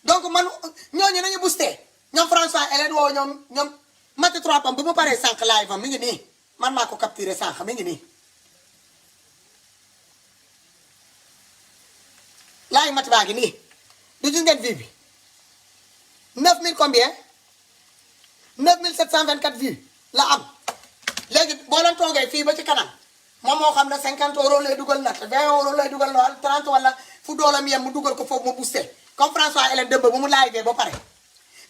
donc man ñooñu nañu boosté ñoom François Hélène woo ñoom Mati 3 Pommes bu mu paree sànq live am mi ngi nii man maa ko capturé sànq mi ngi nii live Mati baa ngi nii du gis ngeen vue bi 9000 combien 9724 vues la am léegi boo leen toogee fii ba ci kanam moom moo xam ne 50 euros lay dugal nat 20 euros lay dugal noonu 30 wala fu doolam yem mu dugal ko foofu mu boosté comme François Hélène Demba bu mu live ba pare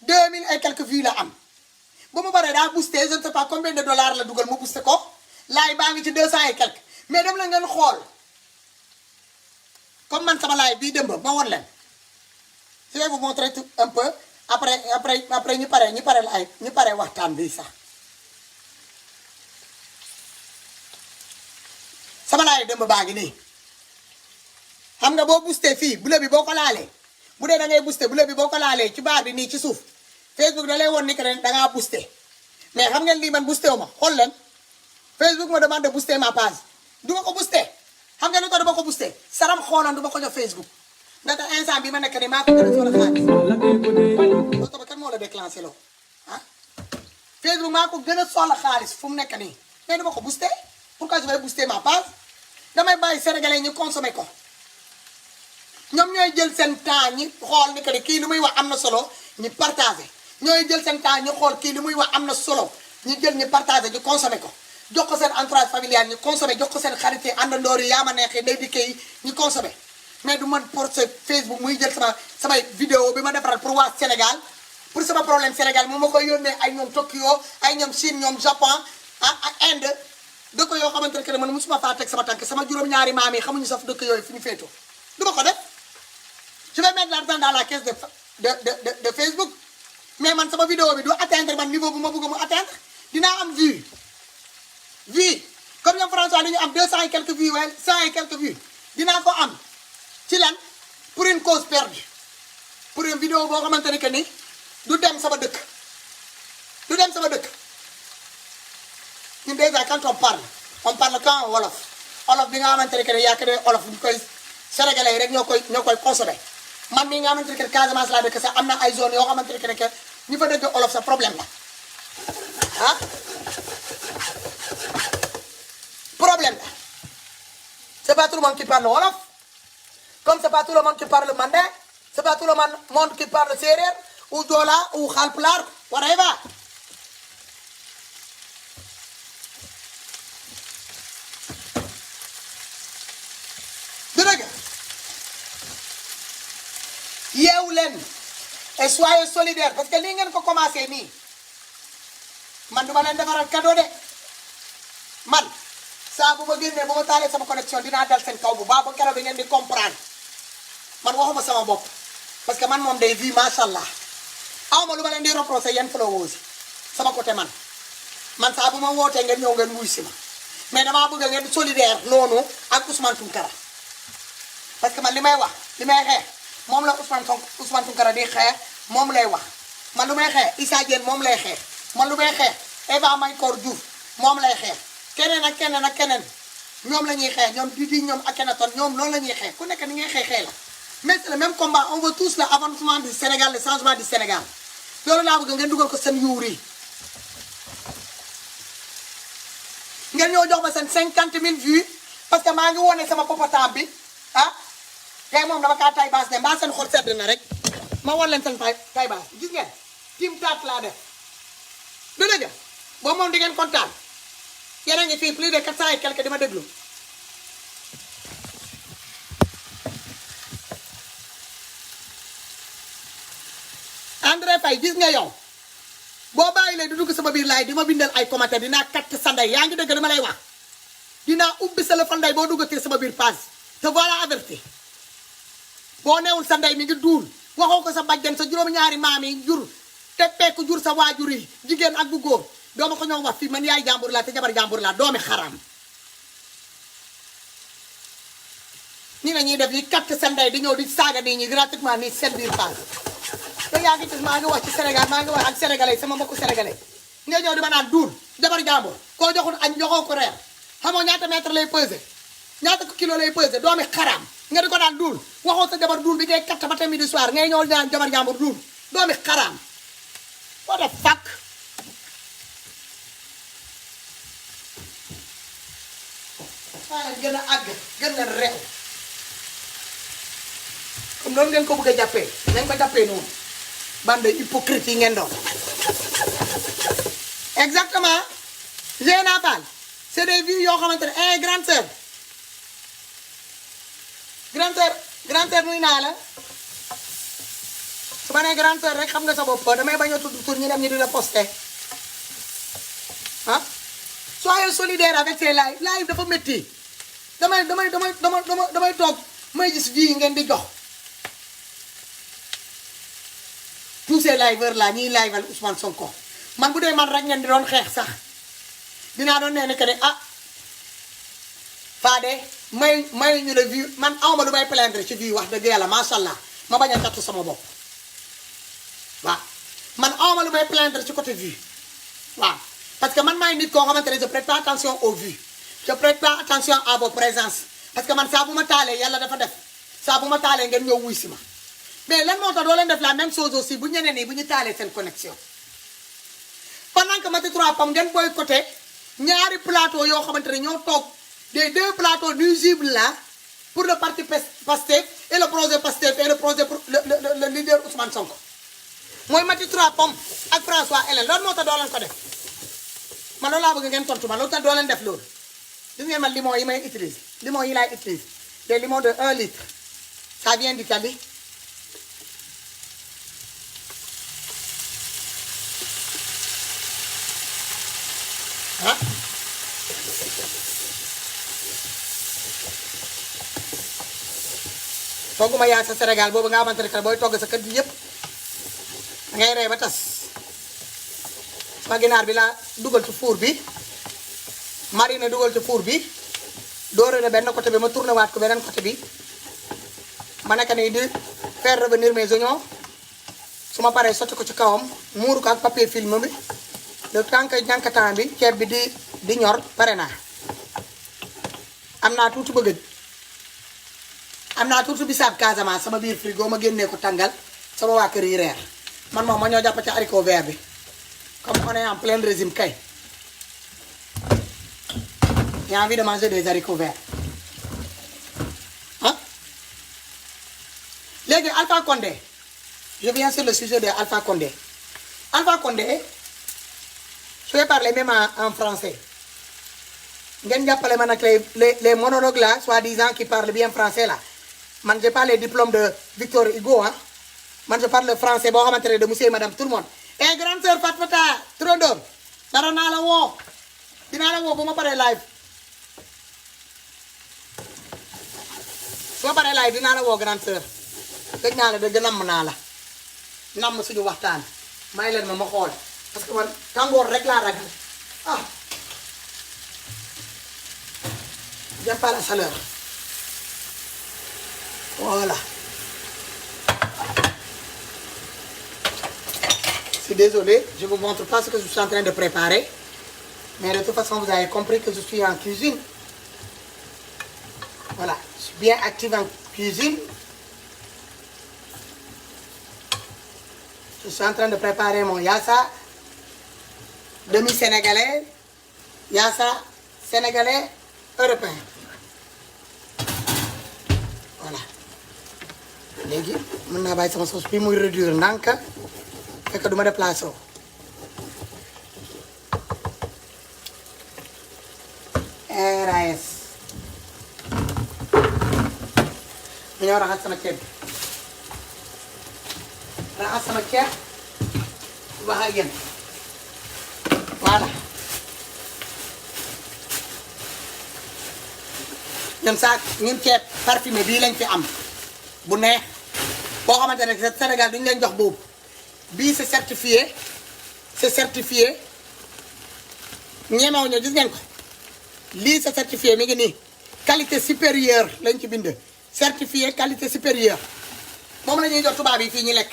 2000 et quelques vues la am bu mu paree daa boosté je ne sais pas combien de dollars la dugal mu boosté ko live baa ngi ci 200 et quelque mais dem la ngeen xool comme man sama live bii démb ma won leen je vais vous montrer tout un peu après ñu pare live ñu pare waxtaan bi sax sama live démb baa ngi nii xam nga boo boosté fii bleu bi boo ko laalee bu dee da ngay boosté bleu bi boo ko laalee ci baar bi nii ci suuf Facebook da lay woon ni que da ngaa boosté mais xam ngeen lii man boosté wu ma xool leen Facebook me demande de booster ma page du ma ko boosté xam ngeen lu tax du ma ko boosté saram xooloon du ma ko jox Facebook ndaxte instant bi ma nekk nii maa ko gën a soxla xaalis oto ba kan moo la déclenché loo ah Facebook maa ko gën a soxla xaalis fu mu nekk nii mais du ma ko boosté pourquoi je vais booster ma page damay bàyyi sénégalais ñu consommer ko ñoom ñooy jël seen temps ñi xool ni que ni kii li muy wax am na solo ñu partagé ñooy jël seen temps ñu xool kii li muy wax am na solo ñu jël ñu partagé ñu consommé ko jox ko seen entourage familial ñu consommé jox ko seen xarit yi àndandoor yi yaa ma neexee day dikkee yi ñu consommé mais du man pour Facebook muy jël samay vidéo bi ma defaral pour waa Sénégal pour sama problème Sénégal moom ma koy yónnee ay ñoom Tokyo ay ñoom Chine ñoom Japon ak Inde dëkk yoo xamante ne man musuma faa teg sama tànk sama juróom-ñaari maam yi xamuñu sax dëkk yooyu fi ñu féetoo du ma ko def je vais mettre l'argent dans la caisse de Facebook mais man sama vidéo bi du atteindre man niveau bu ma bëgg mu atteindre dinaa am vue comme ñoom François li ñu am 200 et quelques vues wala 100 et quelques vues dinaa ko am ci lan pour une cause perdue pour une vidéo boo xamante ne que ni du dem sama dëkk ñun déjà quand on parle quand wolof bi nga xamante ne que ne yaa ngi wolof ñu koy sénégalais yi rek ñoo koy consommé man mii nga xamante ne que Casamance laa dëkk sax am na ay zones yoo xamante ne que ñu fa dëgg wolof sa problème la ah problème là. C'est pas tout le monde qui parle wolof comme c'est pas tout le monde qui parle mandé c'est pas tout le monde qui parle séeréer ou joola ou xaalpulaar whatever du dëgg yeewu leen et soyez solidaires parce que lii ngeen ko commencé nii man duma leen defaral cadeau de man saa bu ma génnee bu ma taalee sama connexion dinaa dal seen kaw bu baax ba keroog bi ngeen di comprendre man waxuma sama bopp parce que man moom day vie macha allah awma lu ma leen di reproché yéen followers yi sama côté man saa bu ma wootee ngeen ñëw ngeen wuy si ma mais damaa bëgg ngeen solidaire noonu ak Ousmane Tounkara parce que man li may wax li may xeex moom la Ousmane Tounkara di xeex moom lay wax man lu may xeex Issa Diène moom lay xeex man lu may xeex Eva Mancor Diouf moom lay xeex keneen ak keneen ñoom la ñuy xeex ñoom Didi ñoom Akhenaton ñoom loolu la ñuy xeex ku nekk ni ngay xeexee la mais c'est le même combat on veut tous l'avancement du Sénégal le changement du Sénégal loolu laa bëgg ngeen dugal ko seen yuur yi ngeen ñoo jox ma seen 50 000 vues parce que maa ngi wone sama popotam bi ah tey moom dama kaa tay baas ne mbaa seen xol sedd na rek ma won leen seen tay baas gis ngeen tim taat laa def du dëgg boobu moom di ngeen kontaan yéen a ngi fii plus de 400 et quelque di ma déglu André Faye gis nga yow boo bàyyi leen di dugg sama biir laay di ma bindal ay commentaire dinaa katt sa ndey yaa ngi dëgg dama lay wax dinaa ubbi sa la fa ndey boo duggatee sama biir page te voilà averti boo newul sa ndey mi ngi duul waxoo ko sa bajjan sa juróom-ñaari maam yi jur te pekk jur sa waajur yi jigéen ak bu góor dooma ko ñoo wax fii man yaay jàmbur laa te jabar jàmbur laa doomi xaram nii la ñuy def yi katt sa ndey di ñëw di saaga nit ñi gratuitement nii seen biir page te yaa ngi gis maa ngi wax ci Sénégal maa ngi wax ak sénégalais sama mbokku sénégalais nga ñëw di ma naan duul jabar jàmbur koo joxul añ joxoo ko reer xamoo ñaata mètre lay pesé ñaata kilo lay pesé doomi xaram nga di ko daan duul waxoo sa jabar duul bi ngay katt ba tamit du soir ngay ñëw daan jabar jàmbur duul doomi xaram what the fuck waaye gën a àgg gën a réew comme noonu ngeen ko bëgg a jàppee nañ ko jàppee noonu bande hypocrite yi ngeen doon exactement Zeyna Fall c'est des vues yoo xamante ne eh grande sœur nuy naa la su ma nee grande sœur rek xam nga sa bopp damay bañ a tudd tur ñi dem ñi di la posté ah soyez solidaire avec ces live dafa métti damay toog may gis vie ngeen di jox tous ces liveurs là ñiy liveal Ousmane Sonko man bu dee man rek ngeen di doon xeex sax dinaa doon nee ne que ne ah Fadé may ñu la vie man awma lu may plaindre ci vie wax dëgg yàlla macha allah ma bañ a tattu sama bopp waaw man awma lu may plaindre ci côté vie waaw parce que man maay nit koo xamante ne je prête pas attention aux vues je prête pas attention à vos présences parce que man saa bu ma taalee yàlla dafa def saa bu ma taalee ngeen ñëw wuy si ma mais lan moo tax doo leen def la même chose aussi bu ñeneen nii bu ñu taalee seen connexion pendant que Mati 3 Pommes ngeen boycotté ñaari plateau yoo xamante ne ñoo toog des 2 plateaux nuisibles là pour le parti Pastef et le projet Pastef et le projet pour le leader Ousmane Sonko mooy Mati 3 Pommes ak François Hélène loolu moo tax doo leen ko def man loolu laa bëgg ngeen tontu ma loolu tax doo leen def loolu gis ngeen man limon yi may utiliser limon yi laay utiliser des limons de 1 litre ça vient d'Italie ah togguma yaa sa Sénégal boobu nga xamante ne que booy togg sa kër gi yëpp da ngay rey ba tas sama ginaar bi laa dugal ci four bi marine dugal ci four bi doore na benn côté bi ma tourné waat ko beneen côté bi ma nekk nii di faire revenir mes oignons su ma paree sotti ko ci kawam muuru ko ak papier film bi le temps que ñànkatan bi ceeb bi di ñor pare naa am naa tuuti bëgg am naa tuuti bisaab Casamance sama biir frigo ma génnee ko tàngal sama waa kër yi reer man moom ma ñoo jàpp ci haricot vert bi comme on est en plein régime kay j'ai envie de manger des haricots verts hein léegi Alpha Condé je viens sur le sujet de Alpha Condé. Alpha Condé je vais parler même en français ngeen jàppale ma nag les monologues là soi-disant qui parlent bien français là man j'ai pas les diplômes de Victor Hugo hein man je parle français boo xamante ne de monsieur et madame tout le monde et grande sœur Fatfata Trondor dara naa la woo dinaa la woo bu ma paree live su ma paree live dinaa la woo grande sœur dëgg naa la dëgg namm naa la namm suñu waxtaan may leen ma xool parce que man tàngoor rek laa ragal ah j'aime pas la chaleur voilà je suis désolé je vous montre pas ce que je suis en train de préparer mais de toute façon vous avez compris que je suis en cuisine voilà je suis bien active en cuisine je suis en train de préparer mon yassa demi-sénégalais yassa sénégalais européen voilà léegi mën naa bàyyi sama sauce bi muy réduire ndànk fekk du ma déplacé wu RAS mu ñëw raxas sama ceeb bi raxas sama ceeb wax ak yéen voilà ñun saak ñun ceeb parfumé bii lañ fi am bu neex boo xamante ne Sénégal duñu leen jox boobu bii c'est certifié ñemew ñoo gis ngeen ko lii c'est certifié mi ngi nii qualité supérieure lañ ci bind certifié qualité supérieure moom la ñuy jox tubaab yi fii ñu lekk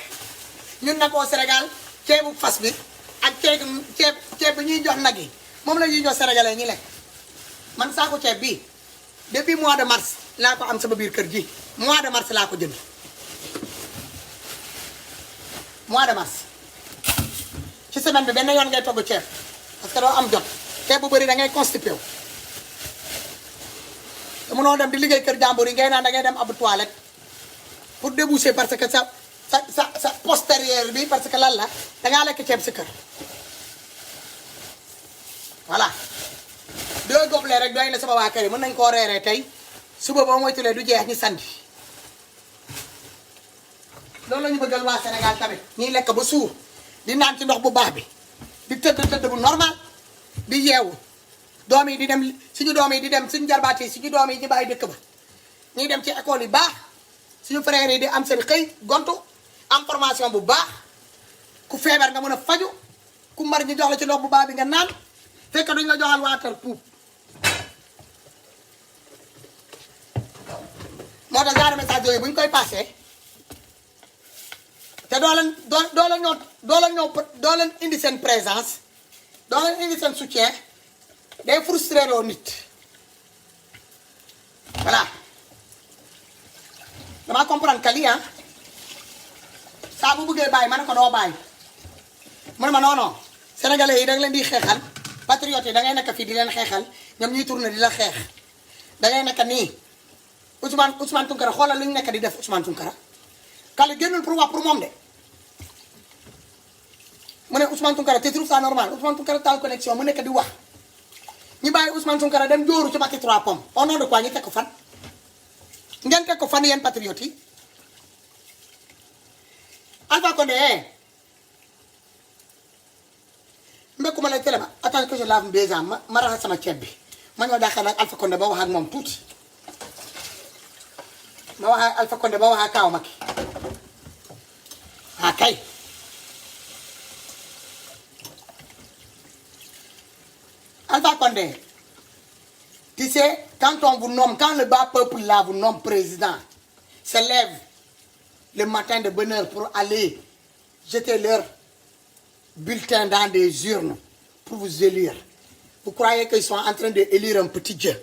ñun nag au Sénégal ceebu fas bi ak ceeb bi ñuy jox nag yi moom la ñuy jox sénégalais ñi lekk man saako ceeb bii depuis mois de mars laa ko am sama biir kër gi mois de mars laa ko jënd mois de mars ci semaine bi benn yoon ngay togg ceeb parce que doo am jot ceeb bu bëri da ngay constipé wu te mënoo dem di liggéey kër jàmbur yi ngay naan da ngay dem ab toilette pour déboucher parce que sa postérieur bi parce que lan la dangaa lekk ceeb si kër voilà 2 gobelets rek doy na sama waa kër yi mën nañ koo reeree tey suba boo moytulee du jeex ñu sandi loolu la ñu bëggal waa Sénégal tamit ñuy lekk ba suur di naan ci ndox bu baax bi di tëdd bu normal di yeewu doom yi di dem suñu doom yi di dem suñu jarbaat yi suñu doom yi ñu bàyyi dëkk ba ñuy dem ci école yi baax suñu frères yi di am seen xëy gontu am formation bu baax ku feebar nga mën a faju ku mar ñu jox la ci ndox bu baax bi nga naan fekk duñ la joxal waa kër puub moo tax genre message yooyu bu ñu koy passé te doo leen indi seen présence doo leen indi seen soutien day frustré loo nit voilà dama comprendre Kali ah saa bu bëggee bàyyi ma ne ko doo bàyyi mu ne ma non non sénégalais yi da nga leen di xeexal patriotes yi da ngay nekk fii di leen xeexal ñoom ñuy tourné di la xeex da ngay nekk nii Ousmane Tounkara xoolal lu ñu nekk di def Ousmane Tounkara Kali génnul pour wax pour moom de mu ne Ousmane Tounkara te trouve ça normal Ousmane Tounkara taal connexion mu nekk di wax ñu bàyyi Ousmane Tounkara dem jóoru ci Macky 3 pommes au nom de quoi ñu teg ko fan ngeen teg ko fan yéen patriotes yi Alpha Condé mbekkuma la télé ba attends que je lave déjà ma raxas sama ceeb bi ma ñëw daaxal ak Alpha Condé ba wax ak moom tuuti ma wax ak Alpha Condé ba wax ak Kaaw Macky kay Alpha Condé tu sais quand on vous nomme quand le bas peuple là vous nomme président se lève le matin de bonne heure pour aller jeter leur bulletin dans des urnes pour vous élire vous croyez qu'ils sont en train d'élire un petit Dieu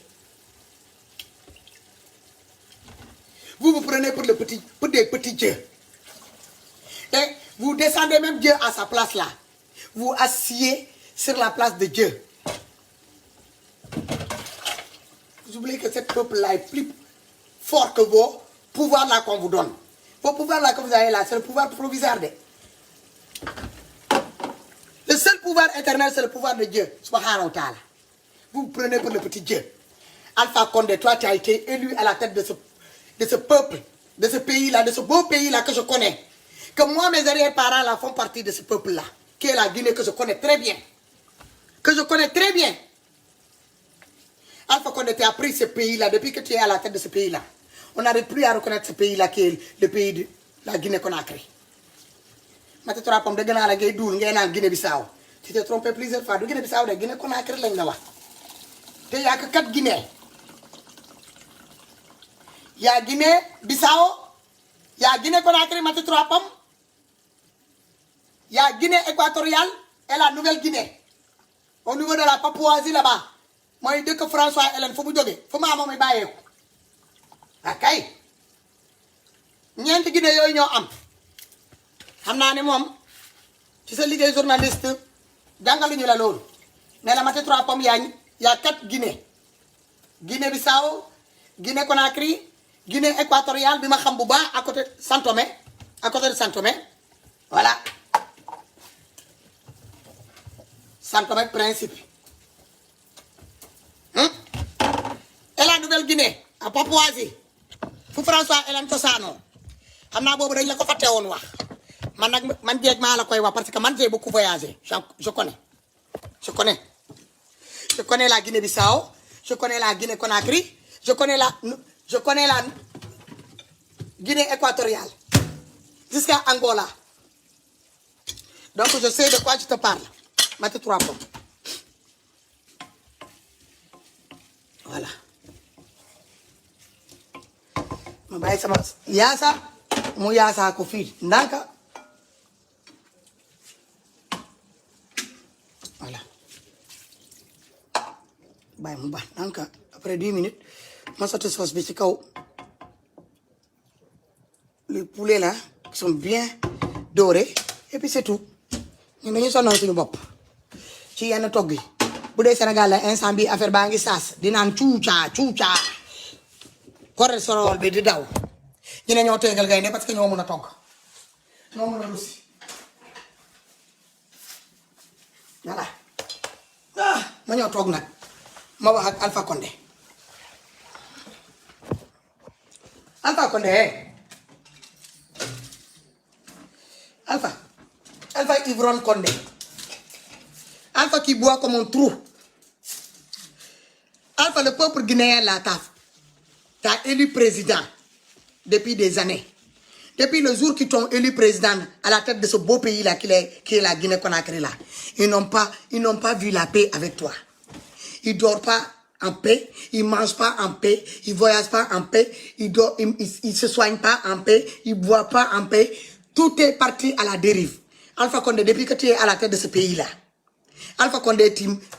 vous vous prenez pour des petits dieux et vous descendez même Dieu à sa place là vous asseyez sur la place de Dieu. Vous oubliez que ce peuple-là est plus fort que vos pouvoirs là qu'on vous donne. Vos pouvoirs là que vous avez là, c'est le pouvoir provisoire. Le seul pouvoir éternel, c'est le pouvoir de Dieu. Subhanahu wa ta'ala. Vous vous prenez pour le petit Dieu. Alpha Condé, toi, tu as été élu à la tête de ce peuple, de ce pays-là, de ce beau pays-là que je connais. Que moi, mes arrière-parents là font partie de ce peuple-là, qui est la Guinée, que je connais très bien. Que je connais très bien. Alpha Condé, tu as pris ce pays-là, depuis que tu es à la tête de ce pays-là. On n'arrive plus à reconnaître ce pays-là qui est le pays de la Guinée-Conakry. Maintenant, tu as dit que la Guinée-Bissau. Tu t'es trompé plusieurs fois. De Guinée-Bissau, de Guinée-Conakry, il n'y a que 4 Guinées. Il y a Guinée-Bissau, il y a Guinée-Conakry, maintenant 3 pommes. Il y a Guinée équatoriale et la Nouvelle-Guinée. Au niveau de la Papouasie là-bas. Moi, je dis que François Hélène, il faut que je faut que je me ok. ñeenti Guinée yooyu ñoo am xam naa ne moom ci sa liggéey journaliste jàngaluñu la loolu mais la Maty 3 pommes y a 4 Guinée Guinée-Bissau Guinée Conakry Guinée équatoriale bi ma xam bu baax à côté Saint-Tomé à côté de Saint-Tomé voilà Saint-Tomé Principe et la Nouvelle-Guinée à Papouasie fu François Hélène cosaanoo xam naa boobu dañ la ko fàtte woon wax man nag man jeeg maa la koy wax parce que man j'ai beaucoup voyagé je connais la Guinée-Bissau je connais la Guinée-Conakry je connais la Guinée équatoriale jusqu'à Angola donc je sais de quoi je te parle Maty 3 pommes voilà ma bàyyi sama yaasa mu yaasa ko fii ndànka voilà bàyyi mu baax ndànka après 10 minutes ma sotti sauce bi ci kaw les poulets là qui sont bien dorés et puis c'est tout ñun dañu sonal suñu bopp ci yenn togg yi bu dee Sénégal la instant bi affaire baa ngi saas di naan cuucaa cholestérol bi di daw ñu ne ñoo tegal gaynde parce que ñoo mën a togg ñoo mën a russi voilà ma ñoo toog nag ma wax ak Alpha Condé Alpha ivrogne Condé Alpha qui boit comme un trou Alpha, le peuple guinéen, là, t'as élu président depuis des années. Depuis le jour qu'ils t'ont élu président à la tête de ce beau pays-là qui est la Guinée-Conakry, là, ils n'ont pas vu la paix avec toi. Ils ne dorment pas en paix, ils ne mangent pas en paix, ils ne voyagent pas en paix, ils ne se soignent pas en paix, ils ne boivent pas en paix. Tout est parti à la dérive. Alpha Condé, depuis que tu es à la tête de ce pays-là, Alpha Condé,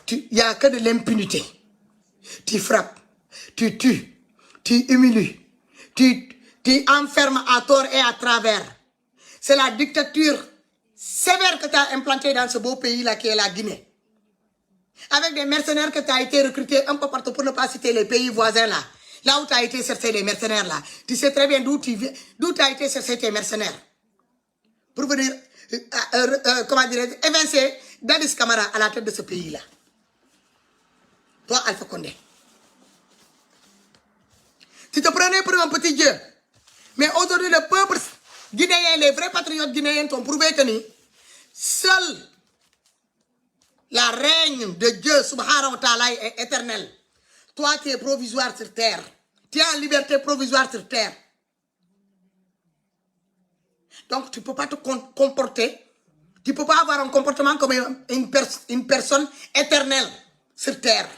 il n'y a que de l'impunité. Tu frappes, tu tues, tu humilies, tu enfermes à tort et à travers. C'est la dictature sévère que tu as implantée dans ce beau pays-là qui est la Guinée. Avec des mercenaires que tu as été recrutés un peu partout pour ne pas citer les pays voisins là. Là où tu as été chercher les mercenaires là. Tu sais très bien d'où tu as été chercher tes mercenaires. Pour venir, comment dirais-je, évincer Dadis Camara à la tête de ce pays-là. Toi, Alpha Condé. Tu te prenais pour un petit dieu. Mais aujourd'hui, le peuple guinéen, les vrais patriotes guinéens t'ont prouvé que seul la règne de Dieu, subhanahu wa ta'ala, est éternelle. Toi, tu es provisoire sur terre. Tu es en liberté provisoire sur terre. Donc, tu ne peux pas te comporter. Tu ne peux pas avoir un comportement comme une personne éternelle sur terre.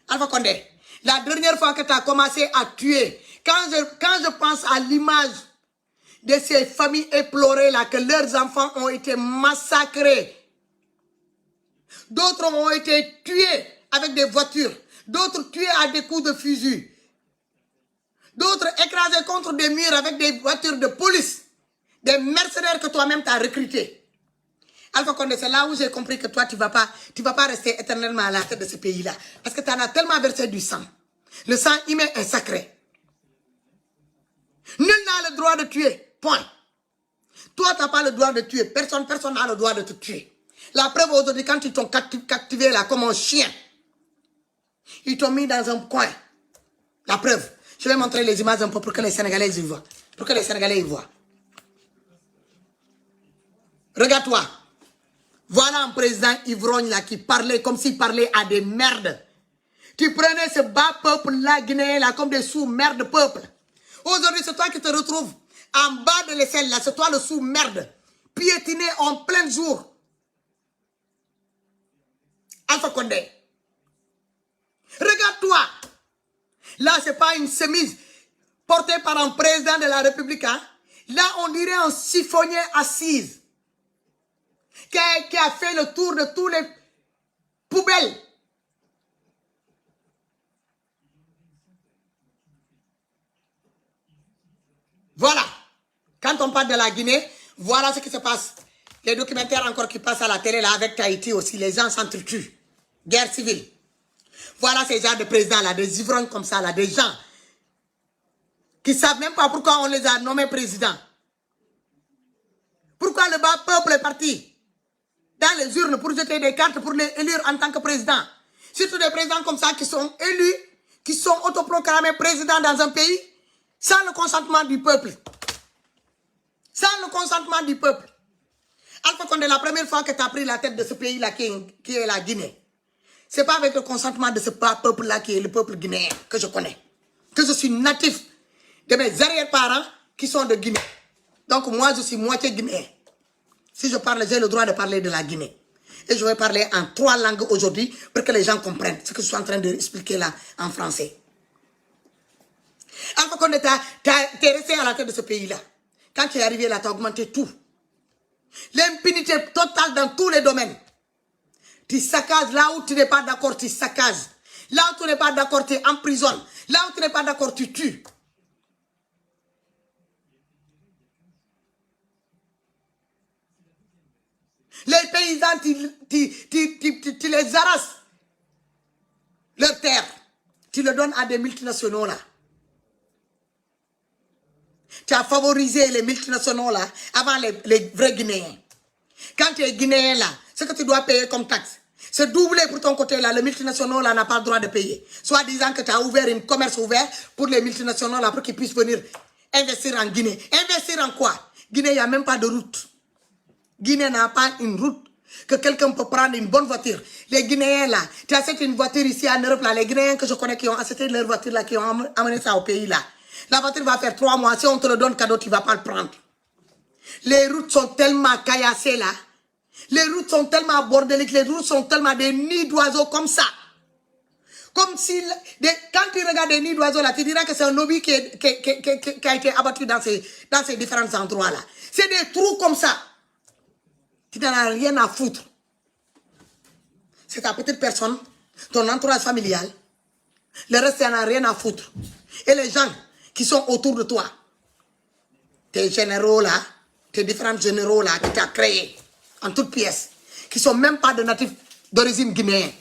Alpha Condé, la dernière fois que tu as commencé à tuer, quand je pense à l'image de ces familles éplorées là, que leurs enfants ont été massacrés, d'autres ont été tués avec des voitures, d'autres tués à des coups de fusil, d'autres écrasés contre des murs avec des voitures de police, des mercenaires que toi-même tu as recrutés. Alpha Condé, c'est là où j'ai compris que toi, tu vas pas rester éternellement à la tête de ce pays-là. Parce que tu en as tellement versé du sang. Le sang humain est sacré. Nul n'a le droit de tuer. Point. Toi, tu n'as pas le droit de tuer. Personne n'a le droit de te tuer. La preuve aujourd'hui, quand ils t'ont captivé là comme un chien, ils t'ont mis dans un coin. La preuve. Je vais montrer les images un peu pour que les Sénégalais y voient. Pour que les Sénégalais y voient. Regarde-toi. Voilà un président ivrogne là qui parlait comme s'il parlait à des merdes. Tu prenais ce bas peuple là, guinéen là, comme des sous-merdes peuple. Aujourd'hui, c'est toi qui te retrouves en bas de l'échelle là, c'est toi le sous-merde. Piétiné en plein jour. Alpha Condé. Regarde-toi. Là, c'est pas une chemise portée par un président de la République. Hein? Là, on dirait un chiffonnier assise. Qui a fait le tour de tous les poubelles. Voilà. Quand on parle de la Guinée, voilà ce qui se passe. Les documentaires encore qui passent à la télé là avec Tahiti aussi, les gens s'entretuent. Guerre civile. Voilà ces gens de présidents là, des ivrognes comme ça là, des gens qui ne savent même pas pourquoi on les a nommés présidents. Pourquoi le bas peuple est parti dans les urnes pour jeter des cartes pour les élire en tant que président. Surtout des présidents comme ça qui sont élus, qui sont autoproclamés présidents dans un pays sans le consentement du peuple. Sans le consentement du peuple. Alpha Condé, la première fois que tu as pris la tête de ce pays-là qui est la Guinée, ce n'est pas avec le consentement de ce peuple-là qui est le peuple guinéen que je connais. Que je suis natif de mes arrière-parents qui sont de Guinée. Donc moi, je suis moitié guinéen. Si je parle, j'ai le droit de parler de la Guinée. Et je vais parler en 3 langues aujourd'hui pour que les gens comprennent ce que je suis en train d'expliquer là en français. Alpha Condé, tu es resté à la tête de ce pays-là. Quand tu es arrivé là, tu as augmenté tout. L'impunité totale dans tous les domaines. Tu saccages là où tu n'es pas d'accord, tu saccages. Là où tu n'es pas d'accord, tu emprisonnes. Là où tu n'es pas d'accord, tu tues. Les paysans, tu les arrases. Leur terre. Tu le donnes à des multinationaux là. Tu as favorisé les multinationaux là avant les vrais Guinéens. Quand tu es Guinéen là, ce que tu dois payer comme taxe, c'est doublé pour ton côté là. Les multinationaux là n'ont pas le droit de payer. Soit disant que tu as ouvert un commerce ouvert pour les multinationaux là pour qu'ils puissent venir investir en Guinée. Investir en quoi? Guinée, il n'y a même pas de route. Guinée n'a pas une route. que quelqu'un peut prendre une bonne voiture. Les Guinéens là, tu achètes une voiture ici en Europe là, les Guinéens que je connais qui ont acheté leur voiture là, qui ont amené ça au pays là. La voiture va faire 3 mois, si on te le donne cadeau, tu ne vas pas le prendre. Les routes sont tellement caillassées là. Les routes sont tellement bordéliques, les routes sont tellement des nids d'oiseaux comme ça. Comme si, quand tu regardes des nids d'oiseaux là, tu diras que c'est un hobby qui a été abattu dans ces différents endroits là. C'est des trous comme ça. Tu n'en as rien à foutre. C'est ta petite personne, ton entourage familial. Le reste, tu n'en as rien à foutre. Et les gens qui sont autour de toi, tes généraux là, tes différents généraux là, que tu as créés en toutes pièces, qui ne sont même pas de natifs d'origine guinéenne,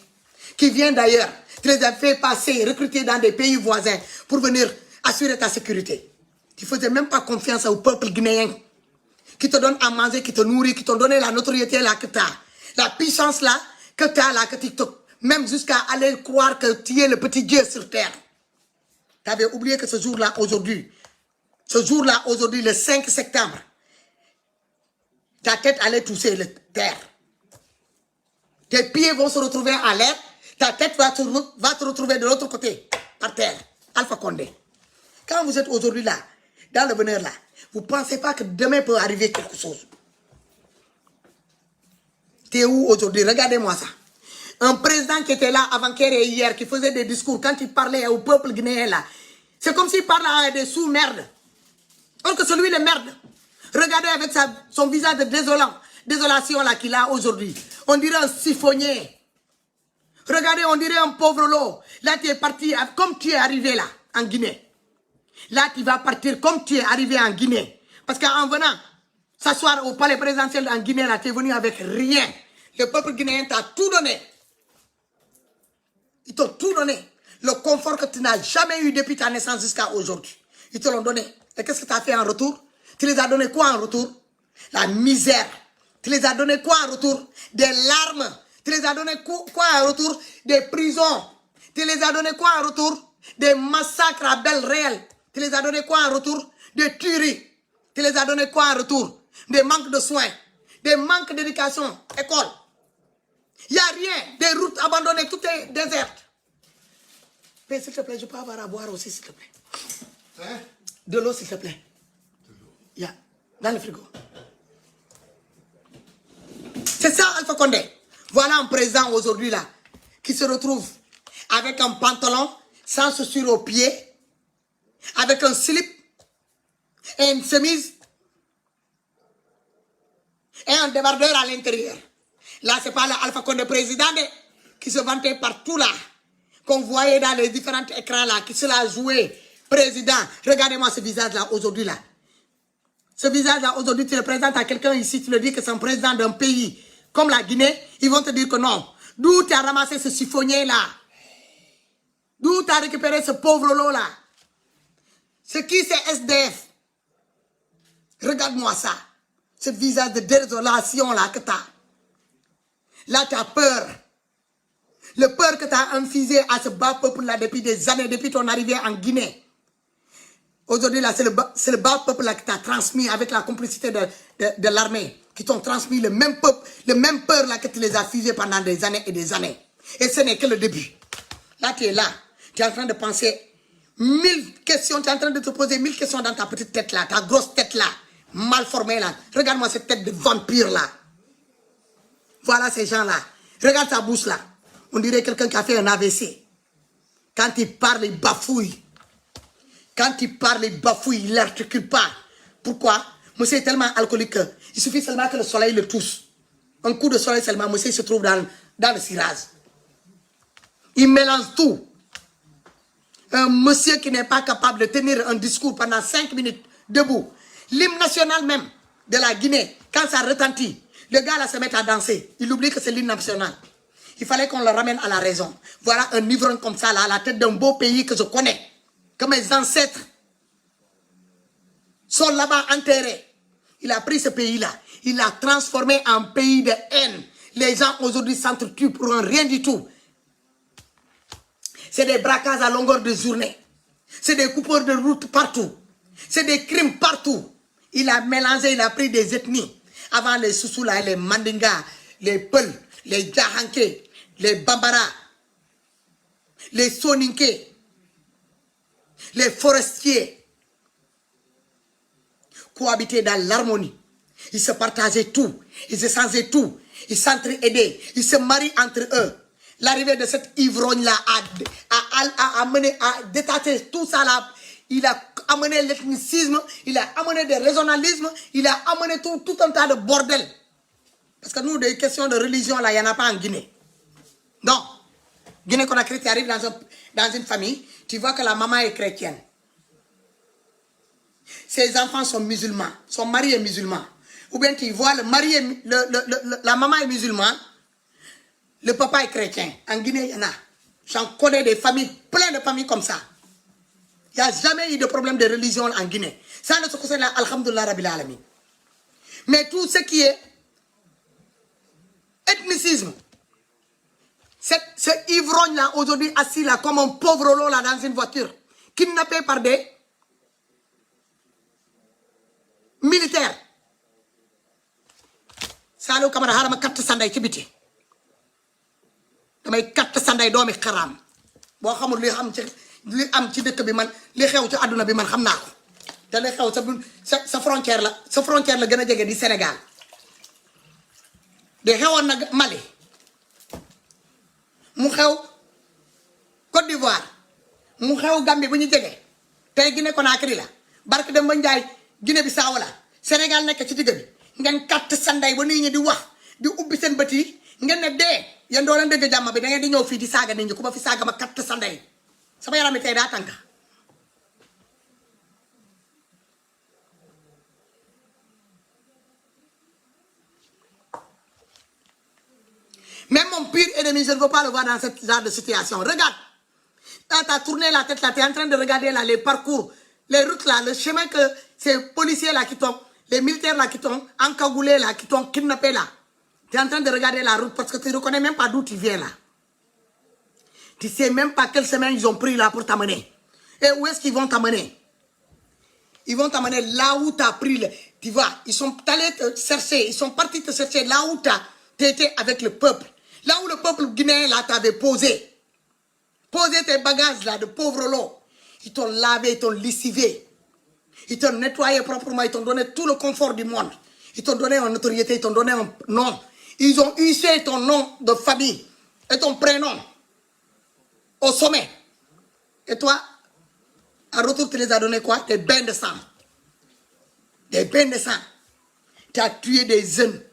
qui viennent d'ailleurs, tu les as fait passer, recruter dans des pays voisins pour venir assurer ta sécurité. Tu ne faisais même pas confiance au peuple guinéen qui te donne à manger, qui te nourrit, qui t'ont donné la notoriété là que tu as, la puissance là que tu as là, que tu même jusqu'à aller croire que tu es le petit Dieu sur terre. Tu avais oublié que ce jour-là, aujourd'hui, le 5 septembre, ta tête allait toucher la terre. Tes pieds vont se retrouver à l'air, ta tête va se retrouver de l'autre côté, par terre. Alpha Condé. Quand vous êtes aujourd'hui là, dans le bonheur là, vous ne pensez pas que demain peut arriver quelque chose. T'es où aujourd'hui? Regardez-moi ça. Un président qui était là avant-hier et hier, qui faisait des discours, quand il parlait au peuple guinéen là, c'est comme s'il parlait à des sous-merdes. Or que celui de merde, regardez avec son visage de désolation là qu'il a aujourd'hui. On dirait un chiffonnier. Regardez, on dirait un pauvre lot. Là, tu es parti comme tu es arrivé là, en Guinée. Là, tu vas partir comme tu es arrivé en Guinée. Parce qu'en venant s'asseoir au palais présidentiel en Guinée, là, tu es venu avec rien. Le peuple guinéen t'a tout donné. Ils t'ont tout donné. Le confort que tu n'as jamais eu depuis ta naissance jusqu'à aujourd'hui. Ils te l'ont donné. Et qu'est-ce que tu as fait en retour? Tu les as donné quoi en retour? La misère. Tu les as donné quoi en retour? Des larmes. Tu les as donné quoi en retour? Des prisons. Tu les as donné quoi en retour? Des massacres à belles réelles. Tu les as donné quoi en retour? Des tueries. Tu les as donné quoi en retour? Des manques de soins. Des manques d'éducation. École. Il n'y a rien. Des routes abandonnées. Tout est désert. Mais s'il te plaît, je peux avoir à boire aussi, s'il te plaît. Hein? De l'eau, s'il te plaît. Il y a dans le frigo. C'est ça, Alpha Condé. Voilà un président aujourd'hui là, qui se retrouve avec un pantalon, sans chaussures aux pieds, avec un slip et une chemise et un débardeur à l'intérieur. Là, c'est pas l'Alpha Condé président qui se vantait partout là, qu'on voyait dans les différents écrans là, qui se l'a joué président. Regardez-moi ce visage là aujourd'hui là. Ce visage là aujourd'hui, tu le présentes à quelqu'un ici, tu le dis que c'est un président d'un pays comme la Guinée, ils vont te dire que non. D'où tu as ramassé ce chiffonnier là? D'où tu as récupéré ce pauvre lot là? C'est qui c'est SDF? Regarde-moi ça. Ce visage de désolation là que tu as. Là tu as peur. Le peur que tu as infusé à ce bas peuple là depuis des années, depuis ton arrivée en Guinée. Aujourd'hui là, c'est le bas peuple là que tu as transmis avec la complicité de l'armée. Qui t'ont transmis le même peuple, le même peur là que tu les as fusés pendant des années et des années. Et ce n'est que le début. Là, tu es là. Tu es en train de penser 1000 questions. Tu es en train de te poser 1000 questions dans ta petite tête là. Ta grosse tête là. Mal formée là. Regarde-moi cette tête de vampire là. Voilà ces gens là. Regarde ta bouche là. On dirait quelqu'un qui a fait un AVC. Quand il parle, il bafouille. Quand il parle, il bafouille. Il n'articule pas. Pourquoi? Monsieur est tellement alcoolique qu'il suffit seulement que le soleil le touche. Un coup de soleil seulement, monsieur se trouve dans le cirage. Il mélange tout. Un monsieur qui n'est pas capable de tenir un discours pendant 5 minutes debout. L'hymne national même de la Guinée, quand ça retentit, le gars là se met à danser. Il oublie que c'est l'hymne national. Il fallait qu'on le ramène à la raison. Voilà un ivrogne comme ça là, à la tête d'un beau pays que je connais. Que mes ancêtres sont là-bas enterrés. Il a pris ce pays-là. Il l'a transformé en pays de haine. Les gens aujourd'hui s'entretuent pour un rien du tout. C'est des braquages à longueur de journée. C'est des coupeurs de route partout. C'est des crimes partout. Il a mélangé, il a pris des ethnies. Avant les Soussou, là, les Mandinga, les Peuls, les Djahanké, les Bambara, les Soninké, les forestiers cohabitaient dans l'harmonie. Ils se partageaient tout, ils échangeaient tout, ils s'entraidaient, ils se marient entre eux. L'arrivée de cette ivrogne-là a amené, à détacher tout ça là. Il a amené l'ethnicisme, il a amené le régionalisme, il a amené tout un tas de bordel. Parce que nous, des questions de religion, là, il n'y en a pas en Guinée. Non. Guinée-Conakry, tu arrives dans une famille, tu vois que la maman est chrétienne. Ses enfants sont musulmans, son mari est musulman. Ou bien tu vois la maman est musulmane, le papa est chrétien. En Guinée, il y en a. J'en connais des familles, plein de familles comme ça. Il n'y a jamais eu de problème de religion en Guinée. Ça ne se concerne là, alhamdoulilah rabbil alamin. Mais tout ce qui est ethnicisme, ce ivrogne-là, aujourd'hui, assis là, comme un pauvre lot là, dans une voiture, kidnappé par des militaires. Ça, le camarade, harama 4 sanday ci biti. Damay 4 sanday doomi xaram. Bo xamul li am ci dëkk bi man, li xew ci aduna bi man xam naa ko. Te li xew sa frontière la gën a jege di Sénégal. De xewoon na Mali. Mu xew Côte d'Ivoire. Mu xew Gambie bu ñu jege. Tey Guinée Conakry la. Barke dem ba Njaay Guinée Bissau la. Sénégal nekk ci digg bi. Ngeen 4 sanday ba nit ñi di wax di ubbi seen bët yi ngeen ne dee yéen doo leen dëgg jàmm bi da ngeen di ñëw fii di saaga nit ñi ku ma fi saaga ma 4 sanday sama yaram mi tey daa tànka même mon pire ennemi je ne veux pas le voir dans ce genre de situation. Regarde, quand tu as tourné la tête là, tu es en train de regarder là les parcours, les routes là, le chemin que ces policiers là qui t'ont, les militaires là qui t'ont encagoulé là, qui t'ont kidnappé là. Tu es en train de regarder la route parce que tu ne reconnais même pas d'où tu viens là. Tu ne sais même pas quelle semaine ils ont pris là pour t'amener. Et où est-ce qu'ils vont t'amener? Ils vont t'amener là où tu as pris, tu vois, ils sont allés te chercher, ils sont partis te chercher là où tu étais avec le peuple. Là où le peuple guinéen là t'avait posé. Posé tes bagages là de pauvres lots. Ils t'ont lavé, ils t'ont lessivé. Ils t'ont nettoyé proprement, ils t'ont donné tout le confort du monde. Ils t'ont donné une notoriété, ils t'ont donné un nom. Ils ont hissé ton nom de famille et ton prénom au sommet. Et toi, en retour, tu les as donné quoi? Des bains de sang. Des bains de sang. Tu as tué des jeunes,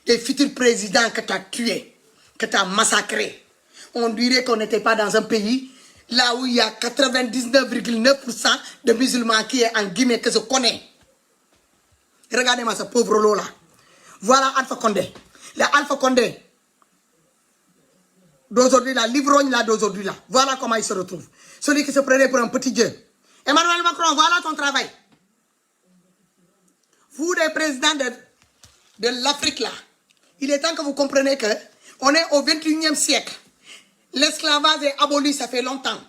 des futurs présidents que tu as tués, que tu as massacrés. On dirait qu'on n'était pas dans un pays là où il y a 99,9% de musulmans qui est en Guinée que je connais. Regardez-moi ce pauvre lot là. Voilà Alpha Condé. Le Alpha Condé d'aujourd'hui là, l'ivrogne là d'aujourd'hui là. Voilà comment il se retrouve. Celui qui se prenait pour un petit dieu. Emmanuel Macron, voilà ton travail. Vous les présidents de l'Afrique là, il est temps que vous compreniez que on est au 21e siècle. L'esclavage est aboli, ça fait longtemps.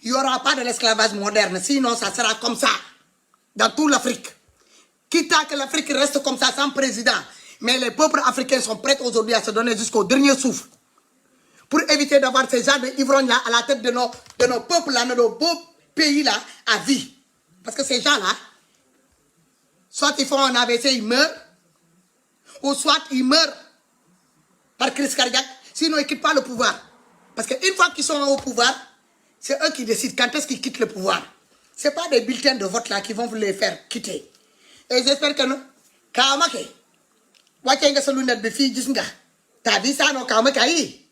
Il n'y aura pas de l'esclavage moderne, sinon ça sera comme ça dans toute l'Afrique. Quitte à que l'Afrique reste comme ça sans président. Mais les peuples africains sont prêts aujourd'hui à se donner jusqu'au dernier souffle. Pour éviter d'avoir ces gens d'ivrognes-là à la tête de nos peuples-là, de nos beaux pays-là, à vie. Parce que ces gens-là, soit ils font un AVC, ils meurent, ou soit ils meurent par crise cardiaque, sinon ils ne quittent pas le pouvoir. Parce qu'une fois qu'ils sont au pouvoir, c'est eux qui décident quand est-ce qu'ils quittent le pouvoir. Ce n'est pas des bulletins de vote là qui vont vous les faire quitter. Et j'espère que nous, Kaamake, Wakenga sa lunette de fille, gis nga, t'as dit ça non Kaamake aïe.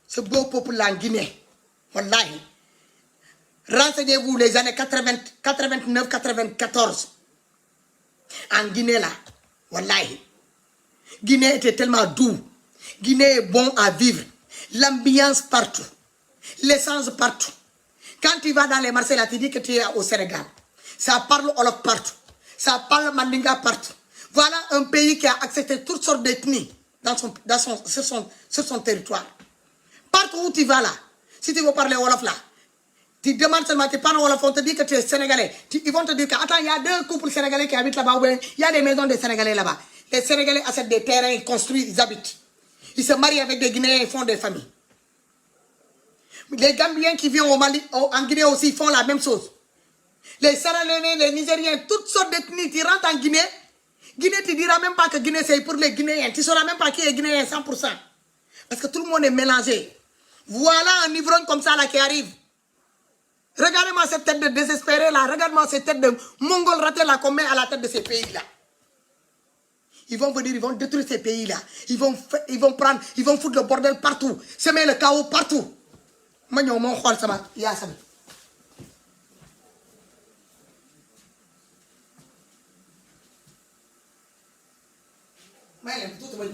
Ce beau peuple là en Guinée, wallahi, renseignez-vous les années 89-94, en Guinée là, wallahi, Guinée était tellement doux, Guinée est bon à vivre, l'ambiance partout, l'essence partout. Quand tu vas dans les marchés là, tu dis que tu es au Sénégal, ça parle Wolof partout, ça parle Mandinga partout. Voilà un pays qui a accepté toutes sortes d'ethnies sur son territoire. Partout où tu vas là, si tu veux parler Wolof là, Tu demandes seulement, tu parles Wolof, on te dit que tu es sénégalais. Ils vont te dire que, attends, il y a 2 couples sénégalais qui habitent là-bas, ou bien il y a des maisons des sénégalais là-bas. Les sénégalais achètent des terrains, ils construisent, ils habitent. Ils se marient avec des Guinéens, ils font des familles. Les Gambiens qui viennent au Mali, en Guinée aussi, ils font la même chose. Les Sénégalais, les Nigériens, toutes sortes d'ethnies qui rentrent en Guinée. Guinée, tu ne diras même pas que Guinée, c'est pour les Guinéens. Tu ne sauras même pas qui est Guinéen 100%. Parce que tout le monde est mélangé. Voilà un ivrogne comme ça là qui arrive. Regardez-moi cette tête de désespéré là. Regarde-moi cette tête de mongol raté là qu'on met à la tête de ces pays-là. Ils vont venir, ils vont détruire ces pays-là. Ils vont foutre le bordel partout. Semer le chaos partout. Magnon, mon khol sama, ya sama. Mais tout est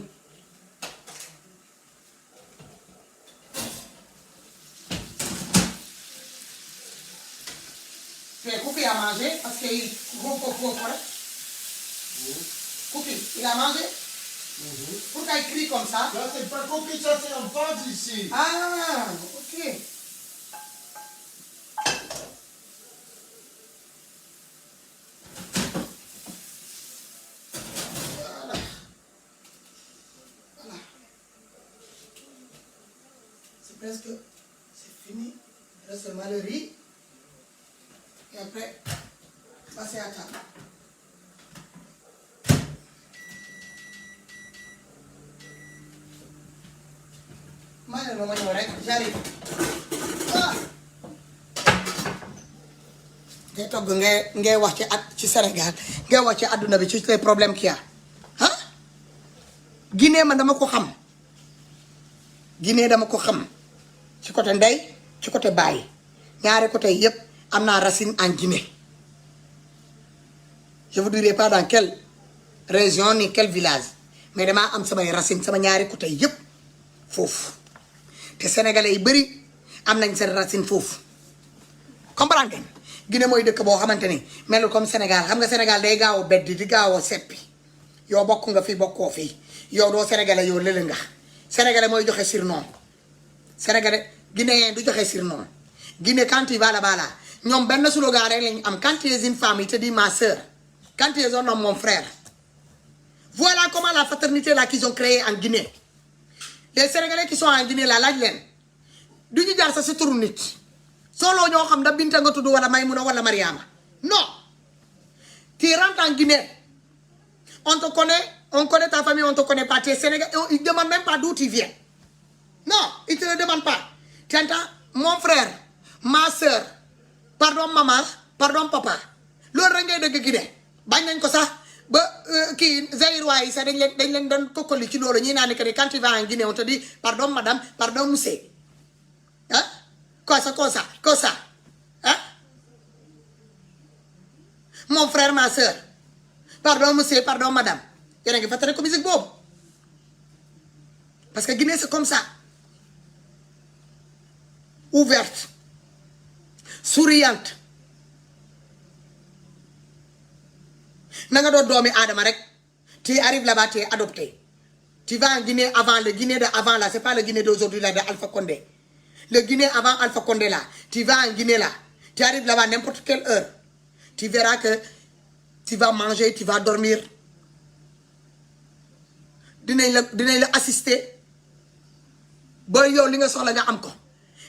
Cookie a mangé parce qu'il gros. Cookie, il a mangé. Pourquoi il crie comme ça? Là, c'est pas Cookie, ça c'est un vase ici. Ah, ok. Voilà. C'est presque, c'est fini. Il reste seulement le riz. Et après, passer à table. J'arrive. Ngay togg ngay wax ci Sénégal ngay wax ci àdduna bi ci les problèmes qu'il y a ah Guinée man dama ko xam Guinée dama ko xam ci côté ndey ci côté baay ñaari côté yépp am naa racine en Guinée je vous dirai pas dans quelle région ni quel village mais damaa am samay racine sama ñaari côté yépp foofu te sénégalais yi bëri am nañ seen racine foofu comprendre ngeen Guinée mooy dëkk boo xamante ni melul comme Sénégal xam nga Sénégal day gaaw a beddi di gaaw a seppi yow bokk nga fi bokkoo fii yow doo sénégalais yow lële nga sénégalais mooy joxe surnom sénégalais guinéen du joxe surnom Guinée quand tu vas là-bas là ñoom benn slogan rek lañu am quand tu es une femme il te dit ma soeur quand tu es un homme mon frère voilà comment la fraternité là qu'ils ont créé en Guinée les sénégalais qui sont en Guinée là laaj leen du ñu jaar sa si turu nit solo ñoo xam da Binta nga tudd wala Maymuna wala Mariama non tu rentres en Guinée on te connaît on connaît ta famille on te connaît pas tu es sénégalais ils ne demandent même pas d'où tu viens non ils te le demandent pas tu entends mon frère ma soeur pardon maman pardon papa loolu rek ngay dëgg Guinée bañ nañ ko sax ba kii Zaïrois yi sax dañ leen doon kokkali ci loolu ñi naan que ni quand tu vas en Guinée on te dit pardon madame pardon monsieur ah cosa hein mon frère ma soeur pardon monsieur pardon madame yéen a ngi fàttali ko musique boobu parce que Guinée c'est comme ça ouverte souriante na nga doon doomi aadama rek tu arrives là-bas tu es adopté tu vas en Guinée avant le Guinée de avant là c'est pas le Guinée d'aujourd'hui là de Alpha Condé le Guinée avant Alpha Condé là tu vas en Guinée là tu arrives là-bas n'importe quelle heure tu verras que tu vas manger tu vas dormir dinañ la assister ba yow li nga soxla nga am ko